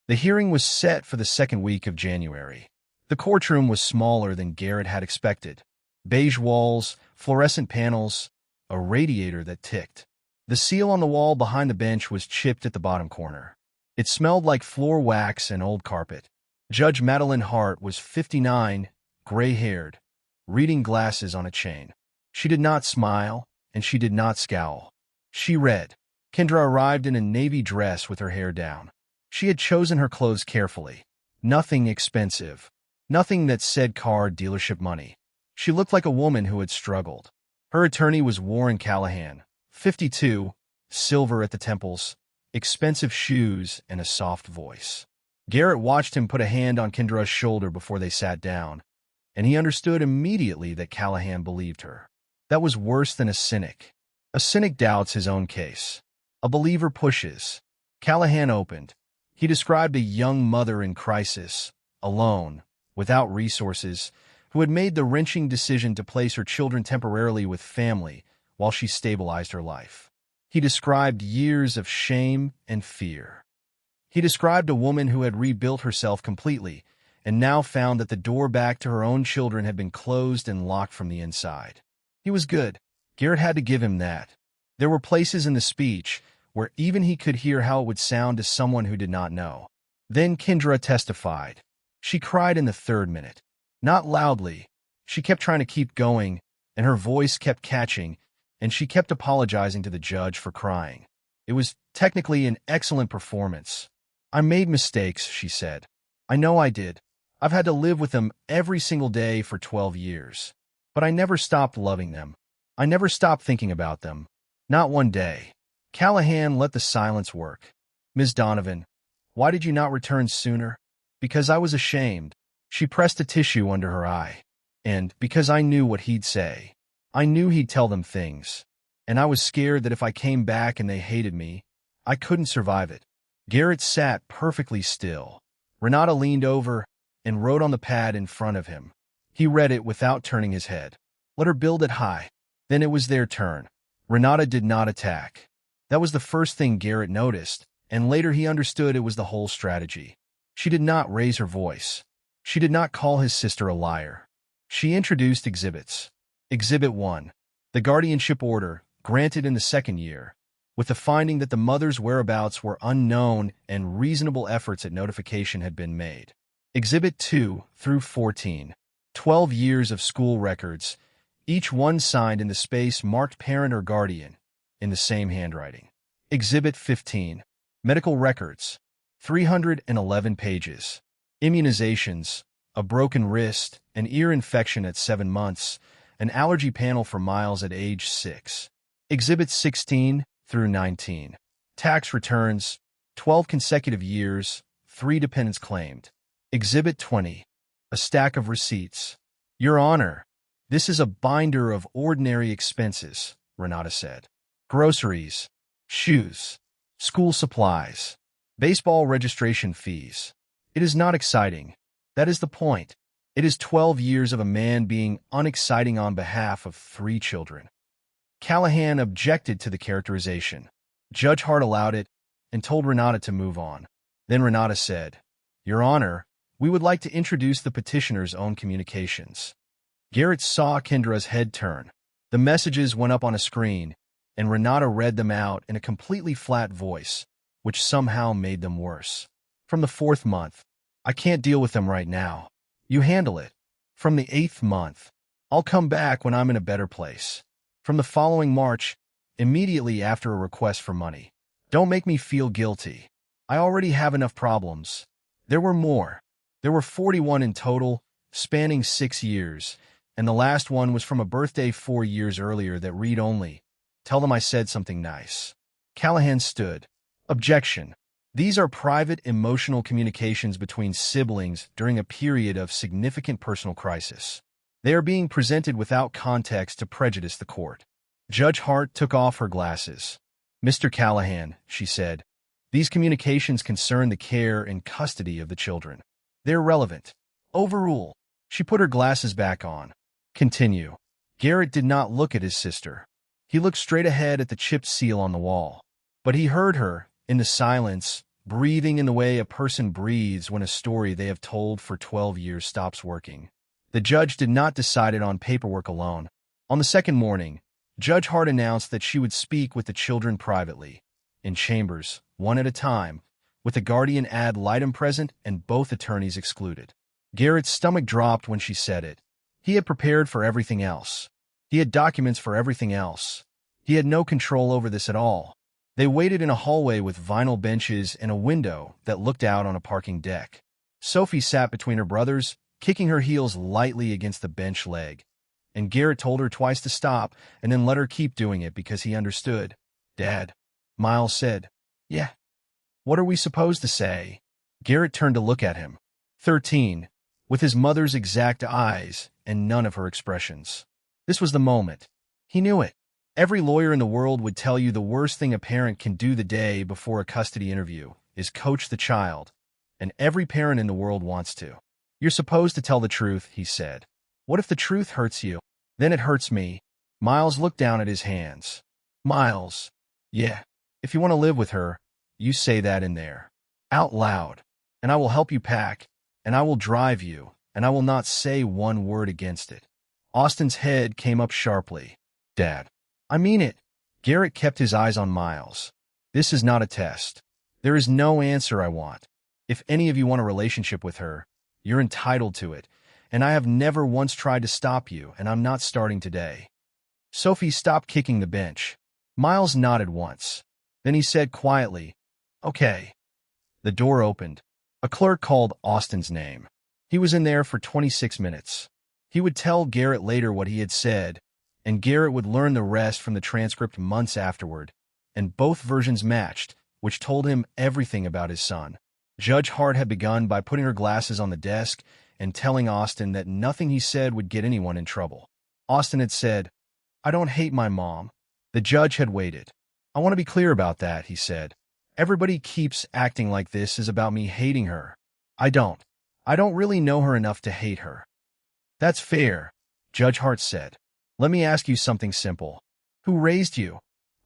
The hearing was set for the second week of January. The courtroom was smaller than Garrett had expected. Beige walls, fluorescent panels, a radiator that ticked. The seal on the wall behind the bench was chipped at the bottom corner. It smelled like floor wax and old carpet. Judge Madeline Hart was 59, gray-haired, reading glasses on a chain. She did not smile, and she did not scowl. She read. Kendra arrived in a navy dress with her hair down. She had chosen her clothes carefully. Nothing expensive. Nothing that said car dealership money. She looked like a woman who had struggled. Her attorney was Warren Callahan, 52, silver at the temples, expensive shoes, and a soft voice. Garrett watched him put a hand on Kendra's shoulder before they sat down, and he understood immediately that Callahan believed her. That was worse than a cynic. A cynic doubts his own case. A believer pushes. Callahan opened. He described a young mother in crisis, alone, without resources, who had made the wrenching decision to place her children temporarily with family while she stabilized her life. He described years of shame and fear. He described a woman who had rebuilt herself completely and now found that the door back to her own children had been closed and locked from the inside. He was good. Garrett had to give him that. There were places in the speech where even he could hear how it would sound to someone who did not know. Then Kendra testified. She cried in the 3rd minute. Not loudly. She kept trying to keep going, and her voice kept catching, and she kept apologizing to the judge for crying. It was technically an excellent performance. "I made mistakes," she said. "I know I did. I've had to live with them every single day for 12 years. But I never stopped loving them. I never stopped thinking about them. Not one day." Callahan let the silence work. "Ms. Donovan, why did you not return sooner?" "Because I was ashamed." She pressed a tissue under her eye. "And because I knew what he'd say. I knew he'd tell them things. And I was scared that if I came back and they hated me, I couldn't survive it." Garrett sat perfectly still. Renata leaned over and wrote on the pad in front of him. He read it without turning his head. "Let her build it high." Then it was their turn. Renata did not attack. That was the first thing Garrett noticed, and later he understood it was the whole strategy. She did not raise her voice. She did not call his sister a liar. She introduced exhibits. Exhibit 1. The guardianship order, granted in the 2nd year, with the finding that the mother's whereabouts were unknown and reasonable efforts at notification had been made. Exhibit 2 through 14. 12 years of school records, each one signed in the space marked parent or guardian, in the same handwriting. Exhibit 15. Medical records. 311 pages. Immunizations, a broken wrist, an ear infection at 7 months, an allergy panel for Miles at age 6. Exhibits 16 through 19. Tax returns, 12 consecutive years, 3 dependents claimed. Exhibit 20. A stack of receipts. Your Honor, this is a binder of ordinary expenses, Renata said. Groceries, shoes, school supplies, baseball registration fees. It is not exciting. That is the point. It is 12 years of a man being unexciting on behalf of 3 children. Callahan objected to the characterization. Judge Hart allowed it and told Renata to move on. Then Renata said, Your Honor, we would like to introduce the petitioner's own communications. Garrett saw Kendra's head turn. The messages went up on a screen, and Renata read them out in a completely flat voice, which somehow made them worse. From the 4th month, I can't deal with them right now. You handle it. From the 8th month, I'll come back when I'm in a better place. From the following March, immediately after a request for money. Don't make me feel guilty. I already have enough problems. There were more. There were 41 in total, spanning 6 years, and the last one was from a birthday 4 years earlier that read only, Tell them I said something nice. Callahan stood. Objection. These are private emotional communications between siblings during a period of significant personal crisis. They are being presented without context to prejudice the court. Judge Hart took off her glasses. Mr. Callahan, she said, these communications concern the care and custody of the children. They're relevant. Overrule. She put her glasses back on. Continue. Garrett did not look at his sister. He looked straight ahead at the chipped seal on the wall. But he heard her, in the silence, breathing in the way a person breathes when a story they have told for 12 years stops working. The judge did not decide it on paperwork alone. On the second morning, Judge Hart announced that she would speak with the children privately, in chambers, one at a time, with the guardian ad litem present and both attorneys excluded. Garrett's stomach dropped when she said it. He had prepared for everything else. He had documents for everything else. He had no control over this at all. They waited in a hallway with vinyl benches and a window that looked out on a parking deck. Sophie sat between her brothers, kicking her heels lightly against the bench leg, and Garrett told her twice to stop and then let her keep doing it because he understood. Dad, Miles said. Yeah. What are we supposed to say? Garrett turned to look at him. 13, with his mother's exact eyes and none of her expressions. This was the moment. He knew it. Every lawyer in the world would tell you the worst thing a parent can do the day before a custody interview is coach the child, and every parent in the world wants to. You're supposed to tell the truth, he said. What if the truth hurts you? Then it hurts me. Miles looked down at his hands. Miles. Yeah. If you want to live with her, you say that in there. Out loud. And I will help you pack, and I will drive you, and I will not say one word against it. Austin's head came up sharply. Dad. I mean it. Garrett kept his eyes on Miles. This is not a test. There is no answer I want. If any of you want a relationship with her, you're entitled to it, and I have never once tried to stop you, and I'm not starting today. Sophie stopped kicking the bench. Miles nodded once. Then he said quietly, Okay. The door opened. A clerk called Austin's name. He was in there for 26 minutes. He would tell Garrett later what he had said, and Garrett would learn the rest from the transcript months afterward, and both versions matched, which told him everything about his son. Judge Hart had begun by putting her glasses on the desk and telling Austin that nothing he said would get anyone in trouble. Austin had said, I don't hate my mom. The judge had waited. I want to be clear about that, he said. Everybody keeps acting like this is about me hating her. I don't. I don't really know her enough to hate her. That's fair, Judge Hart said. Let me ask you something simple. Who raised you?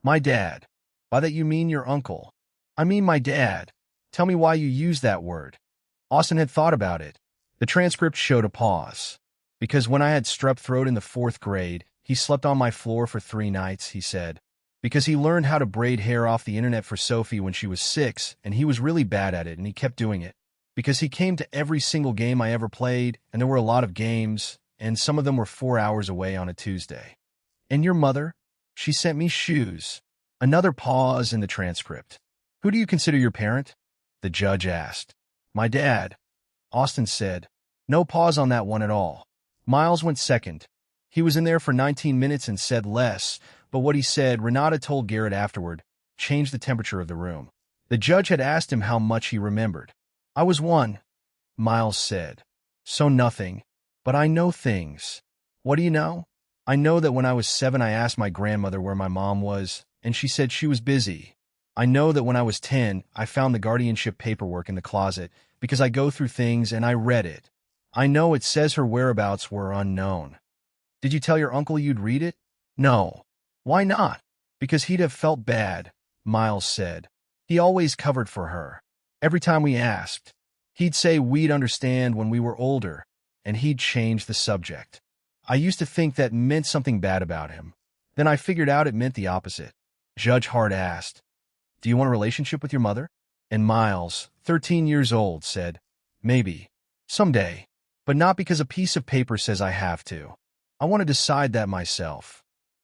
My dad. By that you mean your uncle. I mean my dad. Tell me why you use that word. Austin had thought about it. The transcript showed a pause. Because when I had strep throat in the 4th grade, he slept on my floor for 3 nights, he said. Because he learned how to braid hair off the internet for Sophie when she was 6, and he was really bad at it, and he kept doing it. Because he came to every single game I ever played, and there were a lot of games, and some of them were 4 hours away on a Tuesday. And your mother? She sent me shoes. Another pause in the transcript. Who do you consider your parent? The judge asked. My dad. Austin said. No pause on that one at all. Miles went second. He was in there for 19 minutes and said less, but what he said, Renata told Garrett afterward, changed the temperature of the room. The judge had asked him how much he remembered. I was one, Miles said. So nothing. But I know things. What do you know? I know that when I was 7 I asked my grandmother where my mom was, and she said she was busy. I know that when I was 10, I found the guardianship paperwork in the closet because I go through things and I read it. I know it says her whereabouts were unknown. Did you tell your uncle you'd read it? No. Why not? Because he'd have felt bad, Miles said. He always covered for her. Every time we asked, he'd say we'd understand when we were older, and he'd change the subject. I used to think that meant something bad about him. Then I figured out it meant the opposite. Judge Hart asked, "Do you want a relationship with your mother?" And Miles, 13 years old, said, "Maybe. Someday. But not because a piece of paper says I have to. I want to decide that myself.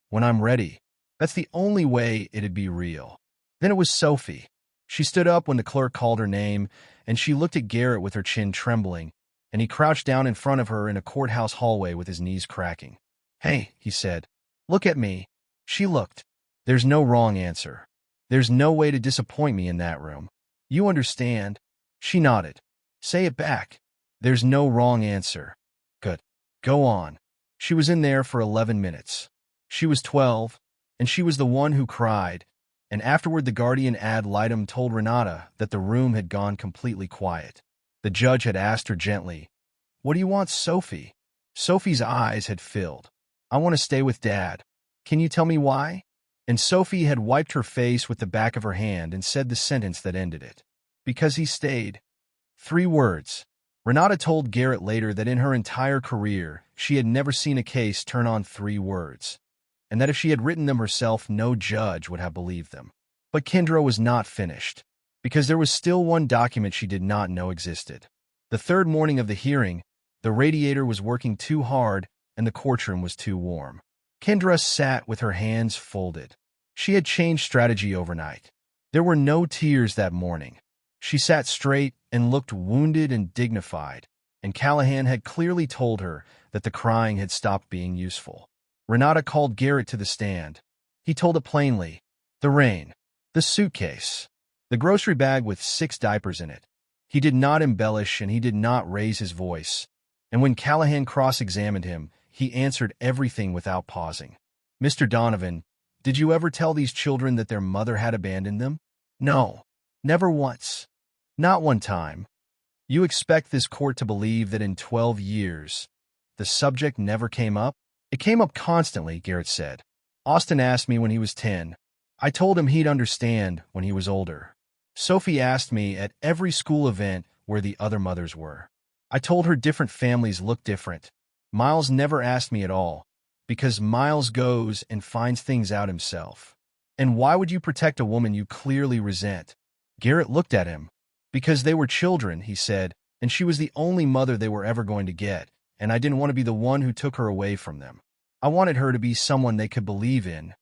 When I'm ready. That's the only way it'd be real." Then it was Sophie. She stood up when the clerk called her name, and she looked at Garrett with her chin trembling, and he crouched down in front of her in a courthouse hallway with his knees cracking. "Hey," he said, "look at me." She looked. There's no wrong answer. There's no way to disappoint me in that room. You understand? She nodded. Say it back. There's no wrong answer. Good. Go on. She was in there for 11 minutes. She was 12, and she was the one who cried, and afterward the guardian ad litem told Renata that the room had gone completely quiet. The judge had asked her gently, "What do you want, Sophie?" Sophie's eyes had filled. "I want to stay with Dad. Can you tell me why?" And Sophie had wiped her face with the back of her hand and said the sentence that ended it. "Because he stayed." 3 words. Renata told Garrett later that in her entire career, she had never seen a case turn on 3 words, and that if she had written them herself, no judge would have believed them. But Kendra was not finished, because there was still one document she did not know existed. The 3rd morning of the hearing, the radiator was working too hard and the courtroom was too warm. Kendra sat with her hands folded. She had changed strategy overnight. There were no tears that morning. She sat straight and looked wounded and dignified, and Callahan had clearly told her that the crying had stopped being useful. Renata called Garrett to the stand. He told it plainly. The rain. The suitcase. The grocery bag with 6 diapers in it. He did not embellish and he did not raise his voice. And when Callahan cross-examined him, he answered everything without pausing. "Mr. Donovan, did you ever tell these children that their mother had abandoned them?" "No. Never once. Not one time." "You expect this court to believe that in 12 years, the subject never came up?" "It came up constantly," Garrett said. "Austin asked me when he was 10. I told him he'd understand when he was older. Sophie asked me at every school event where the other mothers were. I told her different families look different. Miles never asked me at all, because Miles goes and finds things out himself. And why would you protect a woman you clearly resent?" Garrett looked at him. "Because they were children," he said, "and she was the only mother they were ever going to get, and I didn't want to be the one who took her away from them. I wanted her to be someone they could believe in."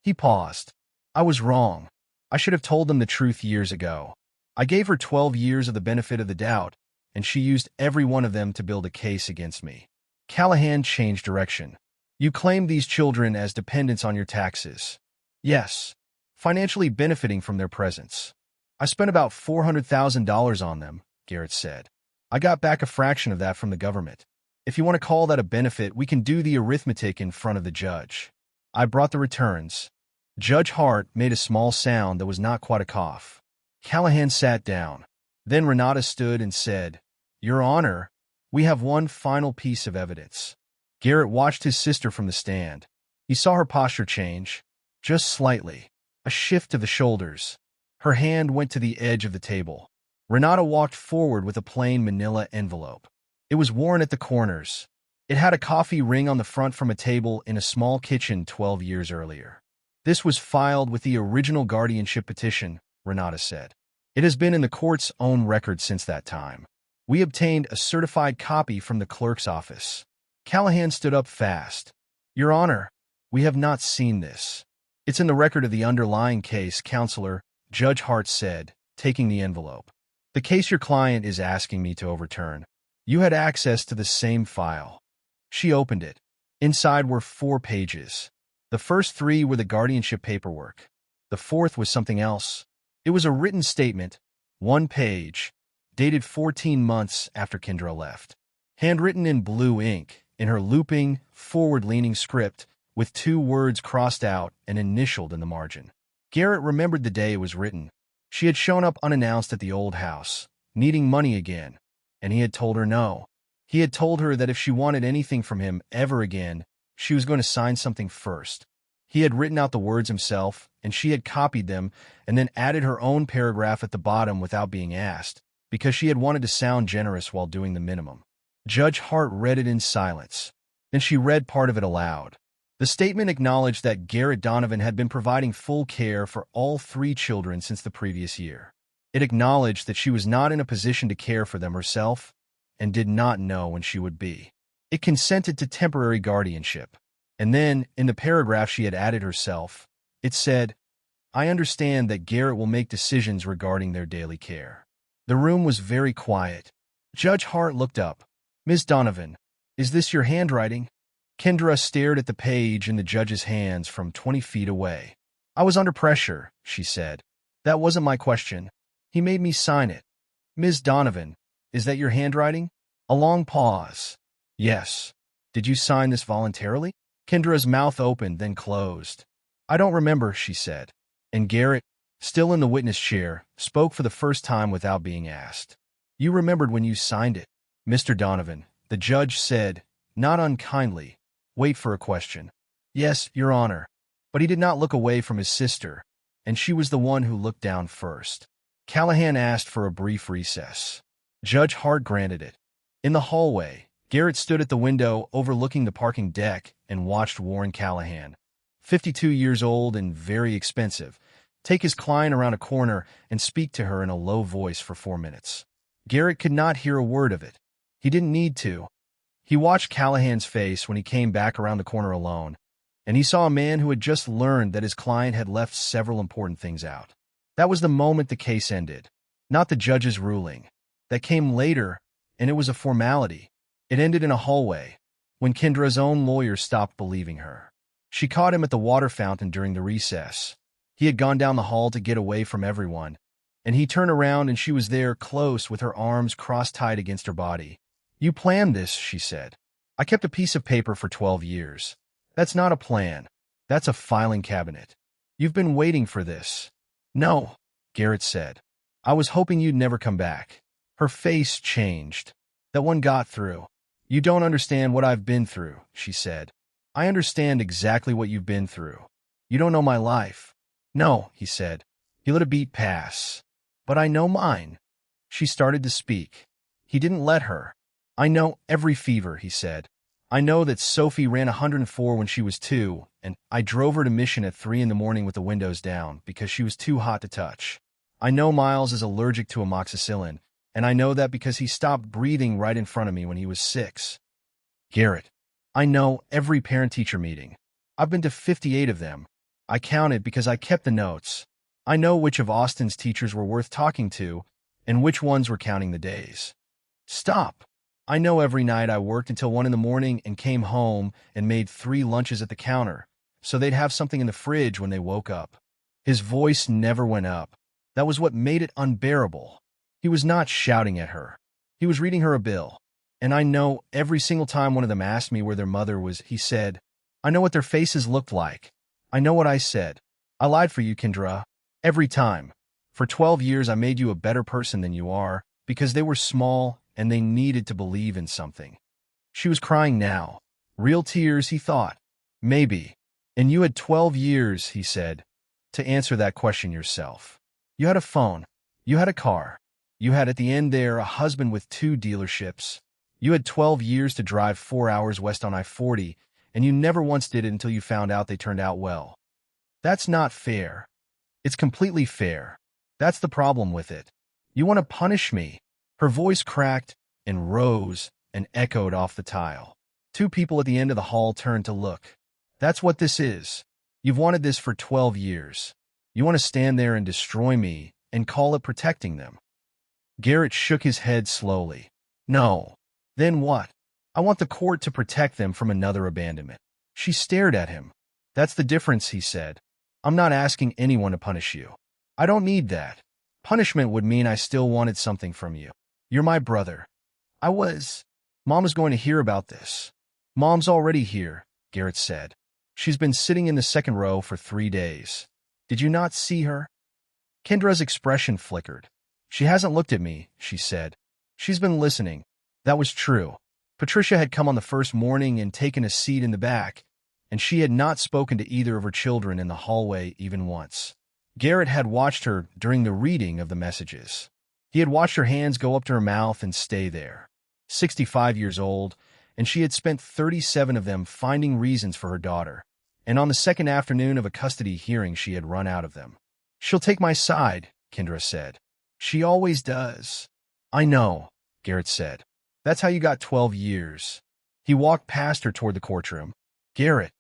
He paused. "I was wrong. I should have told them the truth years ago. I gave her 12 years of the benefit of the doubt, and she used every one of them to build a case against me." Callahan changed direction. "You claim these children as dependents on your taxes." "Yes. Financially benefiting from their presence. I spent about $400,000 on them," Garrett said. "I got back a fraction of that from the government. If you want to call that a benefit, we can do the arithmetic in front of the judge. I brought the returns." Judge Hart made a small sound that was not quite a cough. Callahan sat down. Then Renata stood and said, "Your Honor, we have one final piece of evidence." Garrett watched his sister from the stand. He saw her posture change, just slightly, a shift of the shoulders. Her hand went to the edge of the table. Renata walked forward with a plain manila envelope. It was worn at the corners. It had a coffee ring on the front from a table in a small kitchen 12 years earlier. "This was filed with the original guardianship petition," Renata said. "It has been in the court's own record since that time. We obtained a certified copy from the clerk's office." Callahan stood up fast. "Your Honor, we have not seen this." "It's in the record of the underlying case, Counselor," Judge Hart said, taking the envelope. "The case your client is asking me to overturn." You had access to the same file. She opened it. Inside were 4 pages. The first 3 were the guardianship paperwork. The fourth was something else. It was a written statement, 1 page, dated 14 months after Kendra left. Handwritten in blue ink, in her looping, forward-leaning script, with 2 words crossed out and initialed in the margin. Garrett remembered the day it was written. She had shown up unannounced at the old house, needing money again, and he had told her no. He had told her that if she wanted anything from him ever again, she was going to sign something first. He had written out the words himself, and she had copied them and then added her own paragraph at the bottom without being asked, because she had wanted to sound generous while doing the minimum. Judge Hart read it in silence. Then she read part of it aloud. The statement acknowledged that Garrett Donovan had been providing full care for all 3 children since the previous year. It acknowledged that she was not in a position to care for them herself and did not know when she would be. It consented to temporary guardianship. And then, in the paragraph she had added herself, it said, "I understand that Garrett will make decisions regarding their daily care." The room was very quiet. Judge Hart looked up. "Ms. Donovan, is this your handwriting?" Kendra stared at the page in the judge's hands from 20 feet away. "I was under pressure," she said. "That wasn't my question. He made me sign it." "Ms. Donovan, is that your handwriting?" A long pause. "Yes." "Did you sign this voluntarily?" Kendra's mouth opened, then closed. "I don't remember," she said. And Garrett, still in the witness chair, spoke for the first time without being asked. "You remembered when you signed it, Mr. Donovan," the judge said, not unkindly. "Wait for a question." "Yes, Your Honor." But he did not look away from his sister, and she was the one who looked down first. Callahan asked for a brief recess. Judge Hart granted it. In the hallway, Garrett stood at the window overlooking the parking deck and watched Warren Callahan, 52 years old and very expensive, take his client around a corner and speak to her in a low voice for 4 minutes. Garrett could not hear a word of it. He didn't need to. He watched Callahan's face when he came back around the corner alone, and he saw a man who had just learned that his client had left several important things out. That was the moment the case ended, not the judge's ruling. That came later, and it was a formality. It ended in a hallway, when Kendra's own lawyer stopped believing her. She caught him at the water fountain during the recess. He had gone down the hall to get away from everyone, and he turned around and she was there close with her arms cross-tied against her body. "You planned this," she said. "I kept a piece of paper for 12 years. That's not a plan. That's a filing cabinet. You've been waiting for this." "No," Garrett said. "I was hoping you'd never come back." Her face changed. "That one got through." "You don't understand what I've been through," she said. "I understand exactly what you've been through. You don't know my life." "No," he said. He let a beat pass. "But I know mine." She started to speak. He didn't let her. "I know every fever," he said. "I know that Sophie ran 104 when she was 2, and I drove her to Mission at 3 in the morning with the windows down because she was too hot to touch. I know Miles is allergic to amoxicillin, and I know that because he stopped breathing right in front of me when he was 6. Garrett, I know every parent-teacher meeting. I've been to 58 of them. I counted because I kept the notes. I know which of Austin's teachers were worth talking to and which ones were counting the days. Stop. I know every night I worked until 1 in the morning and came home and made 3 lunches at the counter, so they'd have something in the fridge when they woke up." His voice never went up. That was what made it unbearable. He was not shouting at her. He was reading her a bill. "And I know every single time one of them asked me where their mother was," he said. "I know what their faces looked like. I know what I said. I lied for you, Kendra. Every time. For 12 years I made you a better person than you are, because they were small and they needed to believe in something." She was crying now. Real tears, he thought. Maybe. "And you had 12 years, he said, to answer that question yourself. You had a phone. You had a car. You had at the end there a husband with 2 dealerships. You had 12 years to drive 4 hours west on I-40, and you never once did it until you found out they turned out well. That's not fair. It's completely fair. That's the problem with it. You want to punish me." Her voice cracked and rose and echoed off the tile. 2 people at the end of the hall turned to look. "That's what this is. You've wanted this for 12 years. You want to stand there and destroy me and call it protecting them." Garrett shook his head slowly. "No. Then what? I want the court to protect them from another abandonment. She stared at him. That's the difference, he said. I'm not asking anyone to punish you. I don't need that. Punishment would mean I still wanted something from you. You're my brother. Mom is going to hear about this. Mom's already here, Garrett said. She's been sitting in the second row for 3 days. Did you not see her? Kendra's expression flickered. She hasn't looked at me, she said. She's been listening. That was true. Patricia had come on the first morning and taken a seat in the back, and she had not spoken to either of her children in the hallway even once. Garrett had watched her during the reading of the messages. He had watched her hands go up to her mouth and stay there. 65 years old, and she had spent 37 of them finding reasons for her daughter, and on the second afternoon of a custody hearing she had run out of them. She'll take my side, Kendra said. She always does. I know, Garrett said. That's how you got 12 years. He walked past her toward the courtroom. Garrett.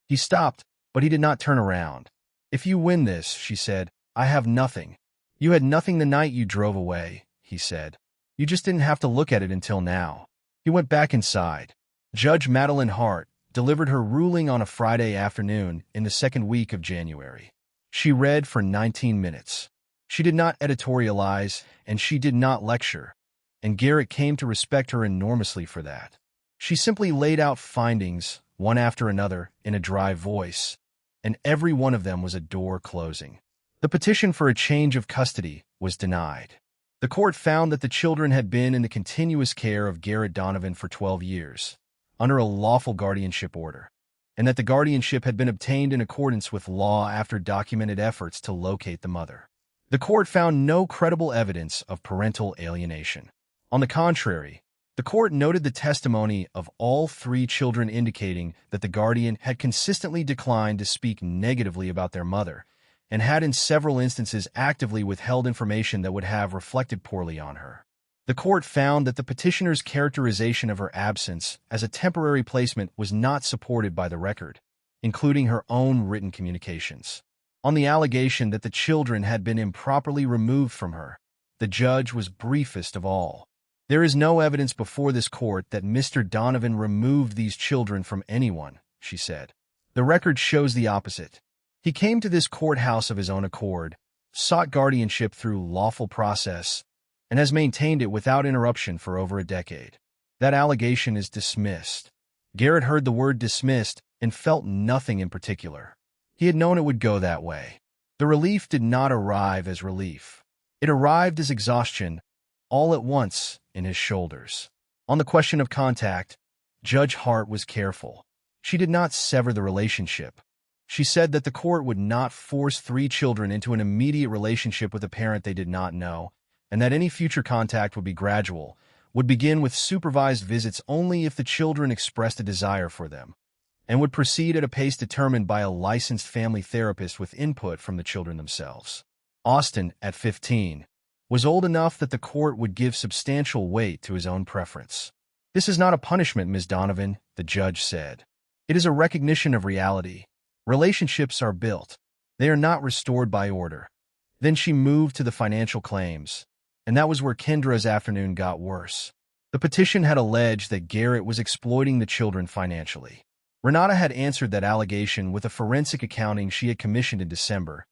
He stopped, but he did not turn around. If you win this, she said, I have nothing. You had nothing the night you drove away, he said. You just didn't have to look at it until now. He went back inside. Judge Madeline Hart delivered her ruling on a Friday afternoon in the second week of January. She read for 19 minutes. She did not editorialize, and she did not lecture, and Garrett came to respect her enormously for that. She simply laid out findings, one after another, in a dry voice, and every one of them was a door closing. The petition for a change of custody was denied. The court found that the children had been in the continuous care of Garrett Donovan for 12 years, under a lawful guardianship order, and that the guardianship had been obtained in accordance with law after documented efforts to locate the mother. The court found no credible evidence of parental alienation. On the contrary, the court noted the testimony of all 3 children indicating that the guardian had consistently declined to speak negatively about their mother and had in several instances actively withheld information that would have reflected poorly on her. The court found that the petitioner's characterization of her absence as a temporary placement was not supported by the record, including her own written communications. On the allegation that the children had been improperly removed from her, the judge was briefest of all. There is no evidence before this court that Mr. Donovan removed these children from anyone, she said. The record shows the opposite. He came to this courthouse of his own accord, sought guardianship through lawful process, and has maintained it without interruption for over a decade. That allegation is dismissed. Garrett heard the word dismissed and felt nothing in particular. He had known it would go that way. The relief did not arrive as relief. It arrived as exhaustion, all at once, in his shoulders. On the question of contact, Judge Hart was careful. She did not sever the relationship. She said that the court would not force 3 children into an immediate relationship with a parent they did not know, and that any future contact would be gradual, would begin with supervised visits only if the children expressed a desire for them, and would proceed at a pace determined by a licensed family therapist with input from the children themselves. Austin, at 15, was old enough that the court would give substantial weight to his own preference. This is not a punishment, Ms. Donovan, the judge said. It is a recognition of reality. Relationships are built. They are not restored by order. Then she moved to the financial claims, and that was where Kendra's afternoon got worse. The petition had alleged that Garrett was exploiting the children financially. Renata had answered that allegation with a forensic accounting she had commissioned in December,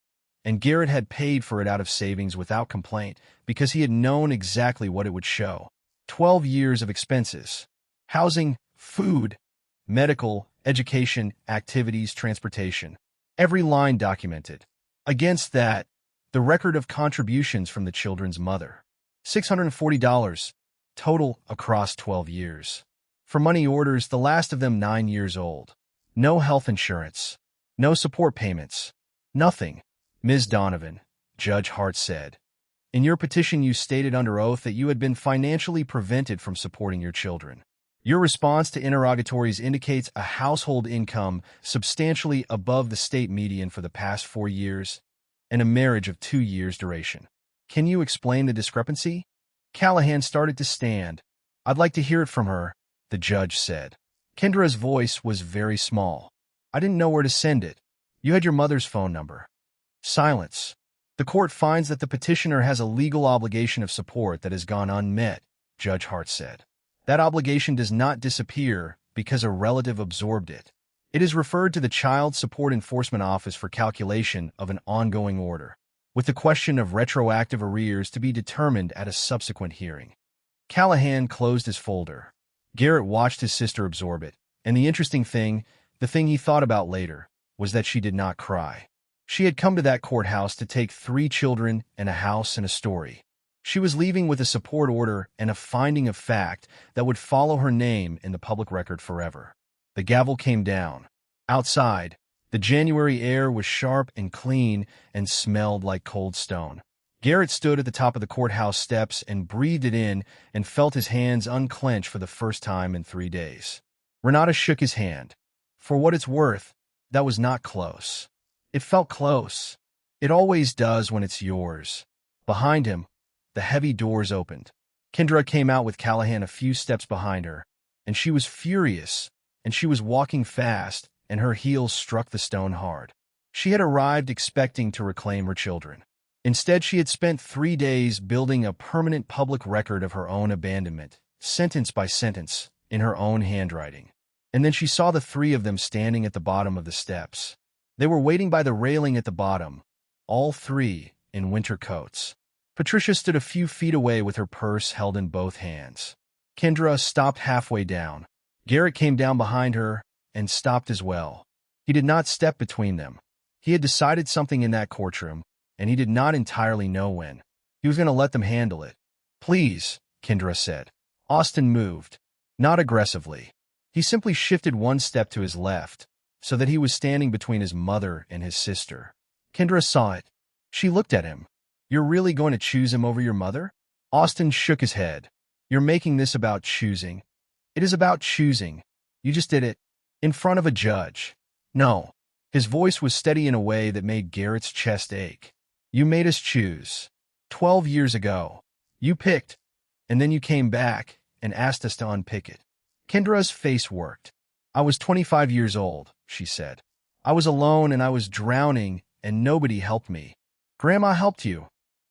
and Garrett had paid for it out of savings without complaint because he had known exactly what it would show. 12 years of expenses. Housing, food, medical, education, activities, transportation. Every line documented. Against that, the record of contributions from the children's mother. $640, total across 12 years. For money orders, the last of them 9 years old. No health insurance. No support payments. Nothing. Ms. Donovan, Judge Hart said, in your petition you stated under oath that you had been financially prevented from supporting your children. Your response to interrogatories indicates a household income substantially above the state median for the past 4 years and a marriage of 2 years' duration. Can you explain the discrepancy? Callahan started to stand. I'd like to hear it from her, the judge said. Kendra's voice was very small. I didn't know where to send it. You had your mother's phone number. Silence. The court finds that the petitioner has a legal obligation of support that has gone unmet, Judge Hart said. That obligation does not disappear because a relative absorbed it. It is referred to the Child Support Enforcement Office for calculation of an ongoing order, with the question of retroactive arrears to be determined at a subsequent hearing. Callahan closed his folder. Garrett watched his sister absorb it, and the interesting thing, the thing he thought about later, was that she did not cry. She had come to that courthouse to take 3 children and a house and a story. She was leaving with a support order and a finding of fact that would follow her name in the public record forever. The gavel came down. Outside, the January air was sharp and clean and smelled like cold stone. Garrett stood at the top of the courthouse steps and breathed it in and felt his hands unclench for the first time in 3 days. Renata shook his hand. For what it's worth, that was not close. It felt close. It always does when it's yours. Behind him, the heavy doors opened. Kendra came out with Callahan a few steps behind her, and she was furious, and she was walking fast, and her heels struck the stone hard. She had arrived expecting to reclaim her children. Instead, she had spent 3 days building a permanent public record of her own abandonment, sentence by sentence, in her own handwriting. And then she saw the 3 of them standing at the bottom of the steps. They were waiting by the railing at the bottom, all 3 in winter coats. Patricia stood a few feet away with her purse held in both hands. Kendra stopped halfway down. Garrett came down behind her and stopped as well. He did not step between them. He had decided something in that courtroom, and he did not entirely know when. He was going to let them handle it. Please, Kendra said. Austin moved. Not aggressively. He simply shifted 1 step to his left, so that he was standing between his mother and his sister. Kendra saw it. She looked at him. You're really going to choose him over your mother? Austin shook his head. You're making this about choosing. It is about choosing. You just did it. In front of a judge. No. His voice was steady in a way that made Garrett's chest ache. You made us choose. 12 years ago. You picked. And then you came back and asked us to unpick it. Kendra's face worked. I was 25 years old, she said. I was alone and I was drowning and nobody helped me. Grandma helped you,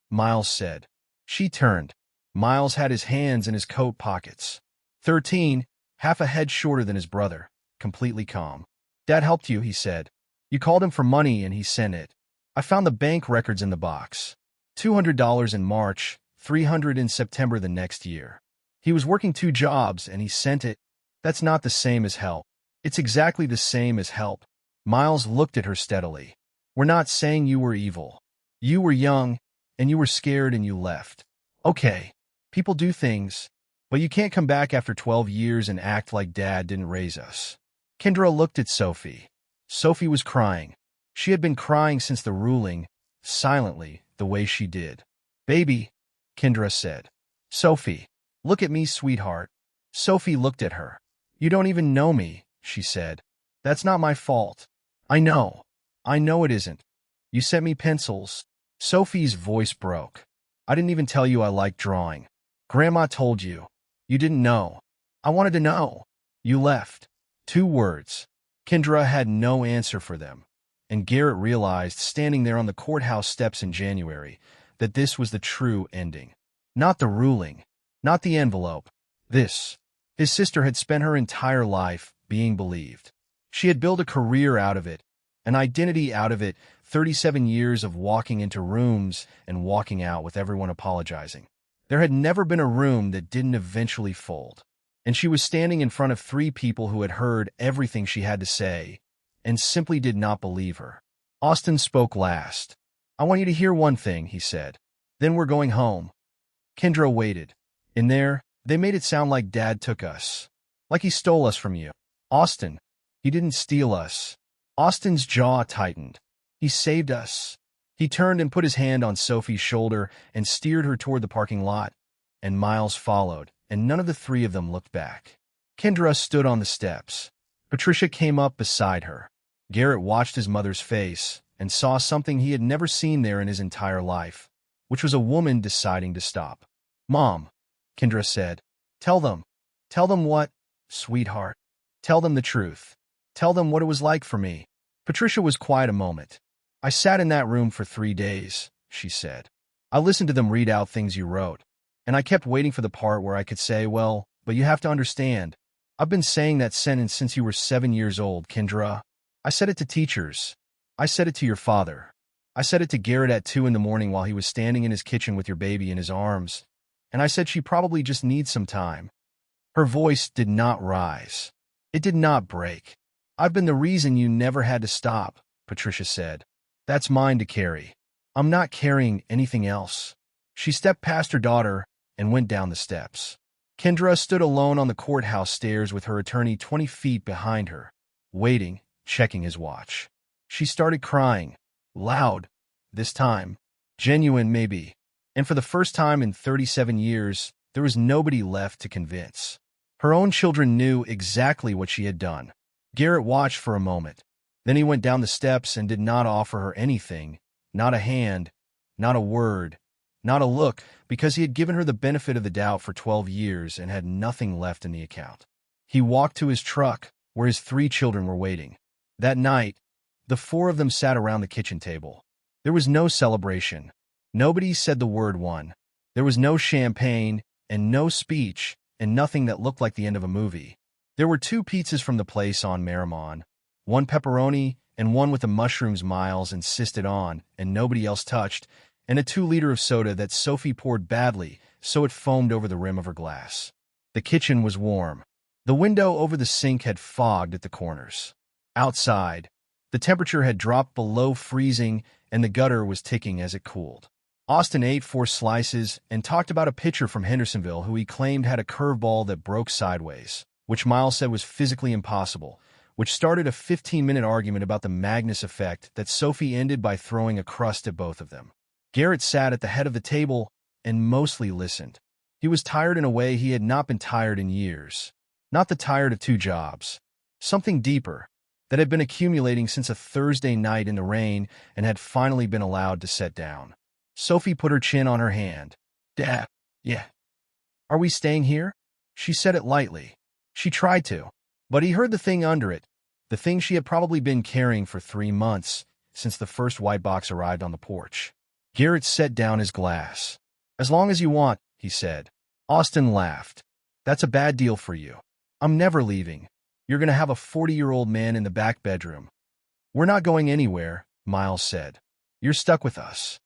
Miles said. She turned. Miles had his hands in his coat pockets. 13, half a head shorter than his brother, completely calm. Dad helped you, he said. You called him for money and he sent it. I found the bank records in the box. $200 in March, $300 in September the next year. He was working 2 jobs and he sent it. That's not the same as help. It's exactly the same as help. Miles looked at her steadily. We're not saying you were evil. You were young, and you were scared and you left. Okay, people do things, but you can't come back after 12 years and act like Dad didn't raise us. Kendra looked at Sophie. Sophie was crying. She had been crying since the ruling, silently, the way she did. Baby, Kendra said. Sophie, look at me, sweetheart. Sophie looked at her. You don't even know me, she said. That's not my fault. I know. I know it isn't. You sent me pencils. Sophie's voice broke. I didn't even tell you I liked drawing. Grandma told you. You didn't know. I wanted to know. You left. 2 words. Kendra had no answer for them, and Garrett realized, standing there on the courthouse steps in January, that this was the true ending. Not the ruling. Not the envelope. This. His sister had spent her entire life being believed. She had built a career out of it, an identity out of it, 37 years of walking into rooms and walking out with everyone apologizing. There had never been a room that didn't eventually fold. And she was standing in front of 3 people who had heard everything she had to say and simply did not believe her. Austin spoke last. I want you to hear one thing, he said. Then we're going home. Kendra waited. In there, they made it sound like Dad took us. Like he stole us from you. Austin, he didn't steal us. Austin's jaw tightened. He saved us. He turned and put his hand on Sophie's shoulder and steered her toward the parking lot, and Miles followed, and none of the 3 of them looked back. Kendra stood on the steps. Patricia came up beside her. Garrett watched his mother's face and saw something he had never seen there in his entire life, which was a woman deciding to stop. Mom, Kendra said, tell them. Tell them what, sweetheart? Tell them the truth. Tell them what it was like for me. Patricia was quiet a moment. I sat in that room for 3 days, she said. I listened to them read out things you wrote, and I kept waiting for the part where I could say, well, But you have to understand, I've been saying that sentence since you were 7 years old, Kendra. I said it to teachers. I said it to your father. I said it to Garrett at 2 in the morning while he was standing in his kitchen with your baby in his arms. And I said she probably just needs some time. Her voice did not rise. It did not break. I've been the reason you never had to stop, Patricia said. That's mine to carry. I'm not carrying anything else. She stepped past her daughter and went down the steps. Kendra stood alone on the courthouse stairs with her attorney 20 feet behind her, waiting, checking his watch. She started crying, loud, this time, genuine maybe, and for the first time in 37 years, there was nobody left to convince. Her own children knew exactly what she had done. Garrett watched for a moment. Then he went down the steps and did not offer her anything, not a hand, not a word, not a look, because he had given her the benefit of the doubt for 12 years and had nothing left in the account. He walked to his truck, where his 3 children were waiting. That night, the 4 of them sat around the kitchen table. There was no celebration. Nobody said the word one. There was no champagne, and no speech, and nothing that looked like the end of a movie. There were 2 pizzas from the place on Merrimon, 1 pepperoni and 1 with the mushrooms Miles insisted on and nobody else touched, and a 2-liter of soda that Sophie poured badly so it foamed over the rim of her glass. The kitchen was warm. The window over the sink had fogged at the corners. Outside, the temperature had dropped below freezing and the gutter was ticking as it cooled. Austin ate 4 slices and talked about a pitcher from Hendersonville who he claimed had a curveball that broke sideways, which Miles said was physically impossible, which started a 15-minute argument about the Magnus effect that Sophie ended by throwing a crust at both of them. Garrett sat at the head of the table and mostly listened. He was tired in a way he had not been tired in years. Not the tired of 2 jobs. Something deeper, that had been accumulating since a Thursday night in the rain and had finally been allowed to set down. Sophie put her chin on her hand. Dad, yeah. Are we staying here? She said it lightly. She tried to. But he heard the thing under it, the thing she had probably been carrying for 3 months, since the first white box arrived on the porch. Garrett set down his glass. As long as you want, he said. Austin laughed. That's a bad deal for you. I'm never leaving. You're going to have a 40-year-old man in the back bedroom. We're not going anywhere, Miles said. You're stuck with us.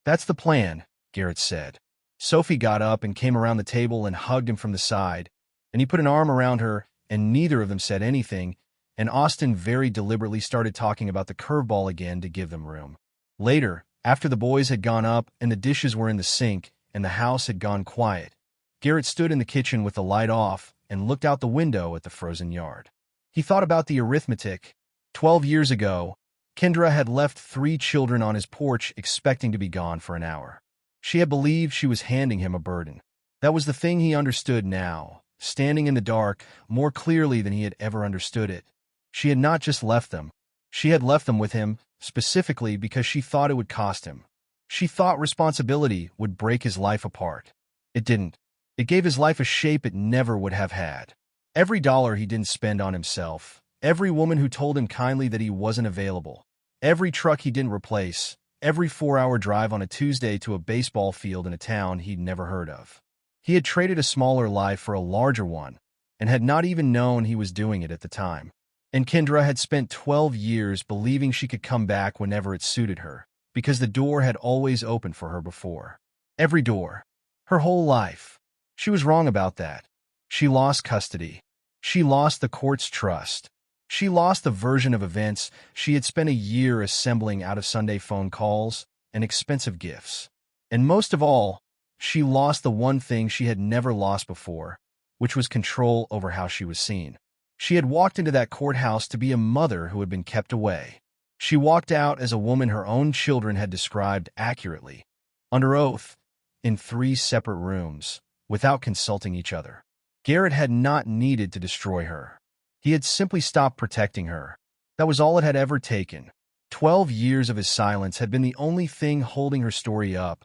That's the plan, Garrett said. Sophie got up and came around the table and hugged him from the side, and he put an arm around her, and neither of them said anything, and Austin very deliberately started talking about the curveball again to give them room. Later, after the boys had gone up and the dishes were in the sink and the house had gone quiet, Garrett stood in the kitchen with the light off and looked out the window at the frozen yard. He thought about the arithmetic. 12 years ago, Kendra had left 3 children on his porch expecting to be gone for an hour. She had believed she was handing him a burden. That was the thing he understood now, standing in the dark, more clearly than he had ever understood it. She had not just left them. She had left them with him, specifically because she thought it would cost him. She thought responsibility would break his life apart. It didn't. It gave his life a shape it never would have had. Every dollar he didn't spend on himself, every woman who told him kindly that he wasn't available, every truck he didn't replace, every 4-hour drive on a Tuesday to a baseball field in a town he'd never heard of. He had traded a smaller life for a larger one, and had not even known he was doing it at the time. And Kendra had spent 12 years believing she could come back whenever it suited her, because the door had always opened for her before. Every door. Her whole life. She was wrong about that. She lost custody. She lost the court's trust. She lost the version of events she had spent a year assembling out of Sunday phone calls and expensive gifts. And most of all, she lost the one thing she had never lost before, which was control over how she was seen. She had walked into that courthouse to be a mother who had been kept away. She walked out as a woman her own children had described accurately, under oath, in 3 separate rooms, without consulting each other. Garrett had not needed to destroy her. He had simply stopped protecting her. That was all it had ever taken. 12 years of his silence had been the only thing holding her story up,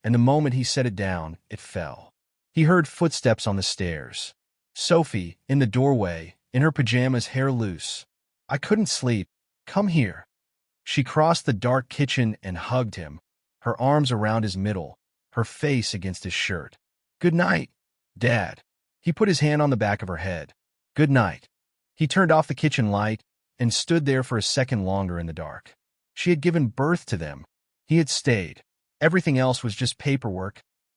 and the moment he set it down, it fell. He heard footsteps on the stairs. Sophie, in the doorway, in her pajamas, hair loose. I couldn't sleep. Come here. She crossed the dark kitchen and hugged him, her arms around his middle, her face against his shirt. Good night, Dad. He put his hand on the back of her head. Good night. He turned off the kitchen light and stood there for a second longer in the dark. She had given birth to them. He had stayed. Everything else was just paperwork,